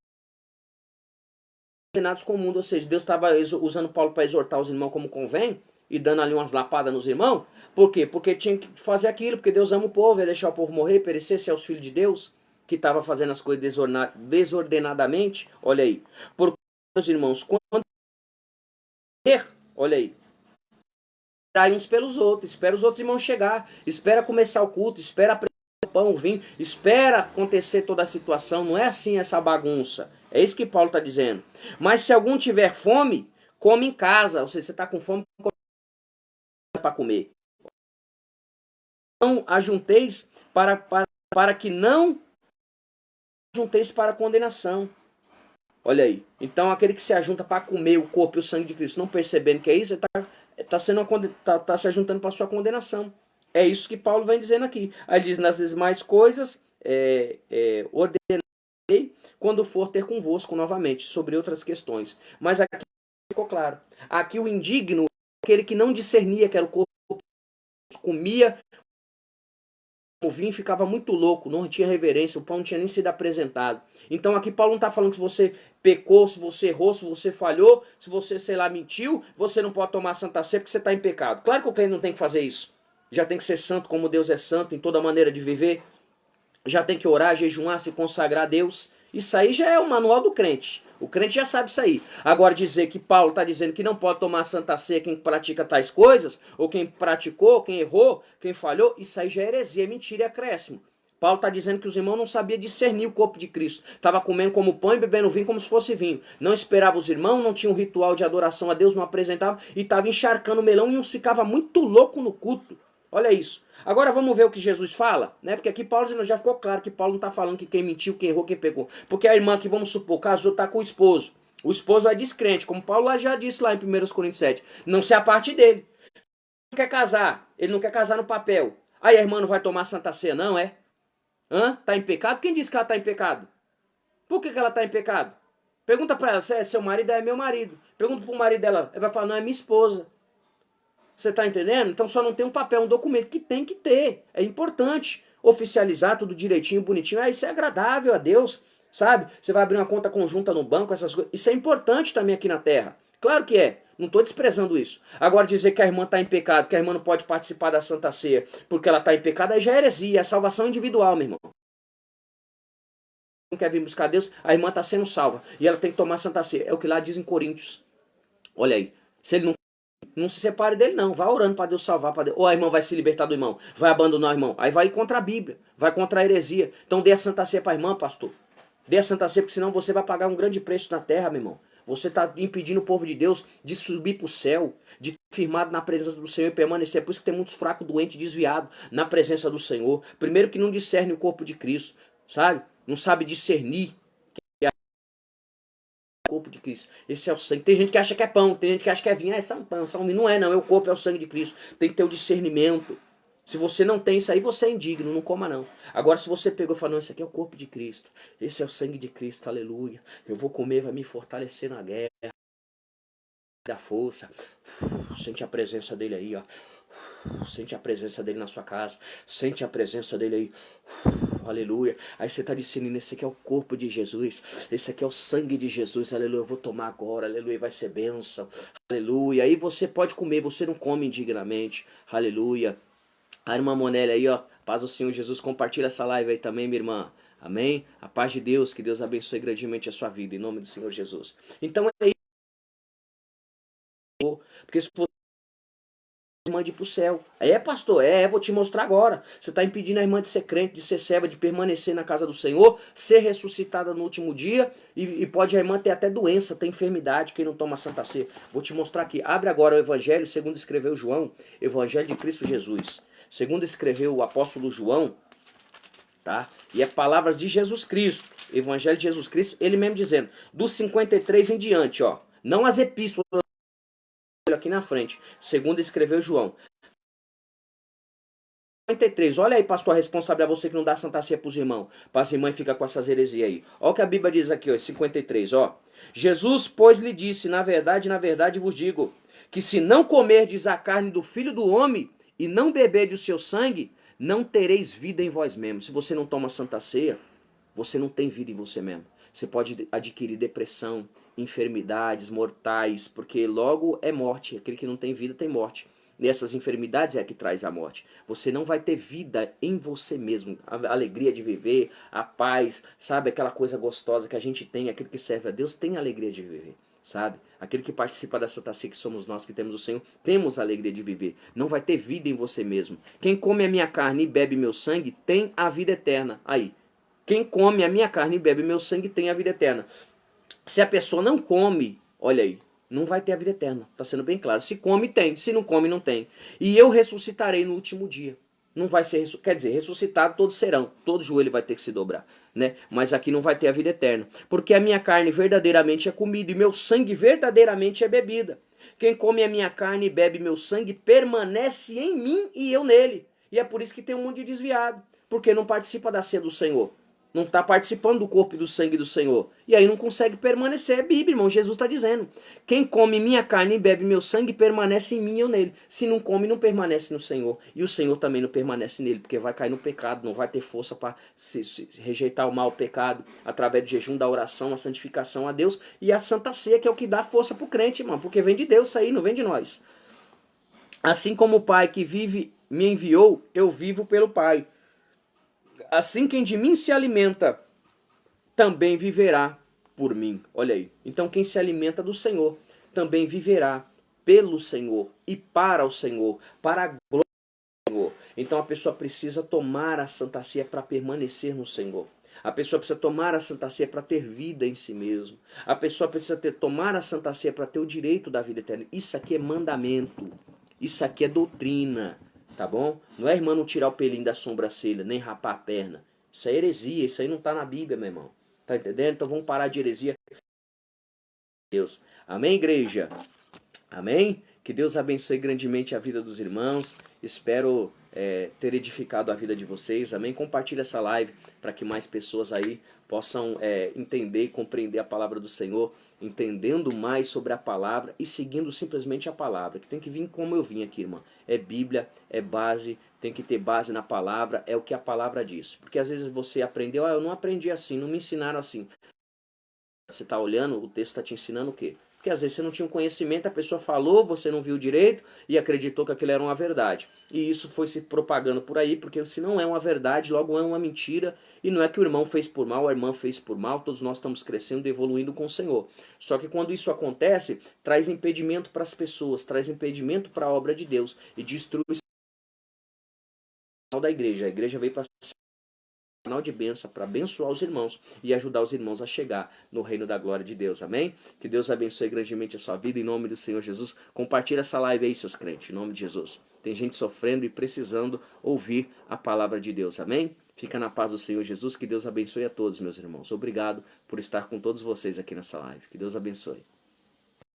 com o mundo, ou seja, Deus estava usando Paulo para exortar os irmãos como convém, e dando ali umas lapadas nos irmãos, por quê? Porque tinha que fazer aquilo, porque Deus ama o povo, ia deixar o povo morrer, perecer, se é os filhos de Deus, que estava fazendo as coisas desordenadamente, olha aí. Porque, meus irmãos, quando olha aí, esperar uns pelos outros, espera os outros irmãos chegar, espera começar o culto, espera o pão, o vinho, espera acontecer toda a situação, não é assim essa bagunça. É isso que Paulo está dizendo. Mas se algum tiver fome, come em casa, ou seja, você está com fome, para comer. Não ajunteis para que não ajunteis para condenação. Olha aí. Então aquele que se ajunta para comer o corpo e o sangue de Cristo, não percebendo que é isso, está se ajuntando para a sua condenação. É isso que Paulo vem dizendo aqui. Aí ele diz, nas demais coisas, ordenei quando for ter convosco novamente, sobre outras questões. Mas aqui ficou claro. Aqui o indigno, aquele que não discernia que era o corpo, comia o vinho, ficava muito louco, não tinha reverência, o pão não tinha nem sido apresentado. Então aqui Paulo não está falando que se você pecou, se você errou, se você falhou, se você, sei lá, mentiu, você não pode tomar Santa Ceia porque você está em pecado. Claro que o crente não tem que fazer isso. Já tem que ser santo como Deus é santo em toda maneira de viver. Já tem que orar, jejuar, se consagrar a Deus. Isso aí já é o manual do crente. O crente já sabe isso aí. Agora dizer que Paulo está dizendo que não pode tomar Santa Ceia quem pratica tais coisas, ou quem praticou, quem errou, quem falhou, isso aí já é heresia, é mentira e acréscimo. Paulo está dizendo que os irmãos não sabiam discernir o corpo de Cristo. Estava comendo como pão e bebendo vinho como se fosse vinho. Não esperava os irmãos, não tinha um ritual de adoração a Deus, não apresentava, e estava encharcando o melão e uns ficava muito louco no culto. Olha isso. Agora vamos ver o que Jesus fala, né? Porque aqui Paulo já ficou claro que Paulo não está falando que quem mentiu, quem errou, quem pegou. Porque a irmã que, vamos supor, casou, está com o esposo. O esposo é descrente, como Paulo já disse lá em 1 Coríntios 7. Não se a parte dele. Ele não quer casar. Ele não quer casar no papel. Aí a irmã não vai tomar Santa Ceia, não, é? Hã? Tá em pecado? Quem disse que ela está em pecado? Por que ela está em pecado? Pergunta para ela, se é seu marido, é meu marido. Pergunta para o marido dela, ele vai falar, não, é minha esposa. Você está entendendo? Então só não tem um papel, um documento que tem que ter. É importante oficializar tudo direitinho, bonitinho. Isso é agradável a Deus, sabe? Você vai abrir uma conta conjunta no banco, essas coisas. Isso é importante também aqui na Terra. Claro que é. Não estou desprezando isso. Agora dizer que a irmã está em pecado, que a irmã não pode participar da Santa Ceia porque ela está em pecado, aí já é heresia, é salvação individual, meu irmão. Não quer vir buscar Deus, a irmã está sendo salva. E ela tem que tomar Santa Ceia. É o que lá diz em Coríntios. Olha aí. Se ele não se separe dele, não. Vai orando para Deus salvar. Deus. Ou a irmã vai se libertar do irmão. Vai abandonar o irmão. Aí vai contra a Bíblia. Vai contra a heresia. Então dê a Santa Ceia para a irmã, pastor. Dê a Santa Ceia, porque senão você vai pagar um grande preço na terra, meu irmão. Você está impedindo o povo de Deus de subir para o céu, de estar firmado na presença do Senhor e permanecer. É por isso que tem muitos fracos, doentes, desviados na presença do Senhor. Primeiro que não discerne o corpo de Cristo, sabe? Não sabe discernir corpo de Cristo. Esse é o sangue. Tem gente que acha que é pão, tem gente que acha que é vinho. É pão, vinho. Não é, não. É o corpo, é o sangue de Cristo. Tem que ter o discernimento. Se você não tem isso aí, você é indigno, não coma não. Agora, se você pegou e falou, não, esse aqui é o corpo de Cristo, esse é o sangue de Cristo, aleluia. Eu vou comer, vai me fortalecer na guerra, da força. Sente a presença dele aí, ó. Sente a presença dele na sua casa. Sente a presença dele aí. Aleluia. Aí você está dizendo, esse aqui é o corpo de Jesus. Esse aqui é o sangue de Jesus. Aleluia. Eu vou tomar agora. Aleluia. Vai ser bênção. Aleluia. Aí você pode comer. Você não come indignamente. Aleluia. A irmã Monelli aí, ó. Paz do Senhor Jesus. Compartilha essa live aí também, minha irmã. Amém? A paz de Deus. Que Deus abençoe grandemente a sua vida. Em nome do Senhor Jesus. Então é isso. Porque se você mande pro céu. É, pastor, vou te mostrar agora. Você está impedindo a irmã de ser crente, de ser serva, de permanecer na casa do Senhor, ser ressuscitada no último dia, e pode a irmã ter até doença, ter enfermidade, quem não toma Santa Ceia. Vou te mostrar aqui. Abre agora o Evangelho, segundo escreveu João, Evangelho de Cristo Jesus. Segundo escreveu o apóstolo João, tá? E é palavras de Jesus Cristo, Evangelho de Jesus Cristo, ele mesmo dizendo, dos 53 em diante, ó. Não as epístolas aqui na frente. Segundo escreveu João. 53. Olha aí, pastor, a responsabilidade é você que não dá Santa Ceia para os irmãos. Para as irmãs fica com essas heresias aí. Olha o que a Bíblia diz aqui, ó, 53, ó. Jesus, pois, lhe disse, na verdade vos digo, que se não comerdes a carne do Filho do Homem e não beberdes o seu sangue, não tereis vida em vós mesmos. Se você não toma Santa Ceia, você não tem vida em você mesmo. Você pode adquirir depressão, enfermidades mortais, porque logo é morte. Aquele que não tem vida tem morte. E essas enfermidades é a que traz a morte. Você não vai ter vida em você mesmo. A alegria de viver, a paz, sabe? Aquela coisa gostosa que a gente tem, aquele que serve a Deus tem a alegria de viver, sabe? Aquele que participa da Santa Ceia, que somos nós que temos o Senhor, temos a alegria de viver. Não vai ter vida em você mesmo. Quem come a minha carne e bebe meu sangue tem a vida eterna. Aí. Quem come a minha carne e bebe meu sangue tem a vida eterna. Se a pessoa não come, olha aí, não vai ter a vida eterna. Está sendo bem claro. Se come, tem. Se não come, não tem. E eu ressuscitarei no último dia. Não vai ser, quer dizer, ressuscitado todos serão. Todo joelho vai ter que se dobrar, né? Mas aqui não vai ter a vida eterna. Porque a minha carne verdadeiramente é comida e meu sangue verdadeiramente é bebida. Quem come a minha carne e bebe meu sangue permanece em mim e eu nele. E é por isso que tem um monte de desviado. Porque não participa da ceia do Senhor. Não está participando do corpo e do sangue do Senhor. E aí não consegue permanecer. É Bíblia, irmão. Jesus está dizendo. Quem come minha carne e bebe meu sangue permanece em mim e eu nele. Se não come, não permanece no Senhor. E o Senhor também não permanece nele, porque vai cair no pecado. Não vai ter força para se rejeitar o mal, o pecado, através do jejum, da oração, a santificação a Deus. E a Santa Ceia, que é o que dá força para o crente, irmão. Porque vem de Deus isso aí, não vem de nós. Assim como o Pai que vive me enviou, eu vivo pelo Pai. Assim quem de mim se alimenta, também viverá por mim. Olha aí. Então quem se alimenta do Senhor, também viverá pelo Senhor e para o Senhor, para a glória do Senhor. Então a pessoa precisa tomar a Santa Ceia para permanecer no Senhor. A pessoa precisa tomar a Santa Ceia para ter vida em si mesmo. A pessoa precisa tomar a Santa Ceia para ter o direito da vida eterna. Isso aqui é mandamento. Isso aqui é doutrina. Tá bom? Não é, irmão, não tirar o pelinho da sobrancelha, nem rapar a perna. Isso é heresia, isso aí não tá na Bíblia, meu irmão. Tá entendendo? Então vamos parar de heresia. Deus. Amém, igreja? Amém? Que Deus abençoe grandemente a vida dos irmãos. Espero ter edificado a vida de vocês. Amém? Compartilhe essa live para que mais pessoas aí possam entender e compreender a palavra do Senhor, entendendo mais sobre a palavra e seguindo simplesmente a palavra, que tem que vir como eu vim aqui, irmão. É Bíblia, é base, tem que ter base na palavra, é o que a palavra diz. Porque às vezes você aprendeu, eu não aprendi assim, não me ensinaram assim. Você está olhando, o texto está te ensinando o quê? Porque às vezes você não tinha um conhecimento, a pessoa falou, você não viu direito e acreditou que aquilo era uma verdade. E isso foi se propagando por aí, porque se não é uma verdade, logo é uma mentira. E não é que o irmão fez por mal, a irmã fez por mal, todos nós estamos crescendo e evoluindo com o Senhor. Só que quando isso acontece, traz impedimento para as pessoas, traz impedimento para a obra de Deus e destrui o da igreja. A igreja veio para canal de bênção para abençoar os irmãos e ajudar os irmãos a chegar no reino da glória de Deus, amém? Que Deus abençoe grandemente a sua vida em nome do Senhor Jesus. Compartilha essa live aí, seus crentes, em nome de Jesus. Tem gente sofrendo e precisando ouvir a palavra de Deus, amém? Fica na paz do Senhor Jesus, que Deus abençoe a todos, meus irmãos. Obrigado por estar com todos vocês aqui nessa live. Que Deus abençoe.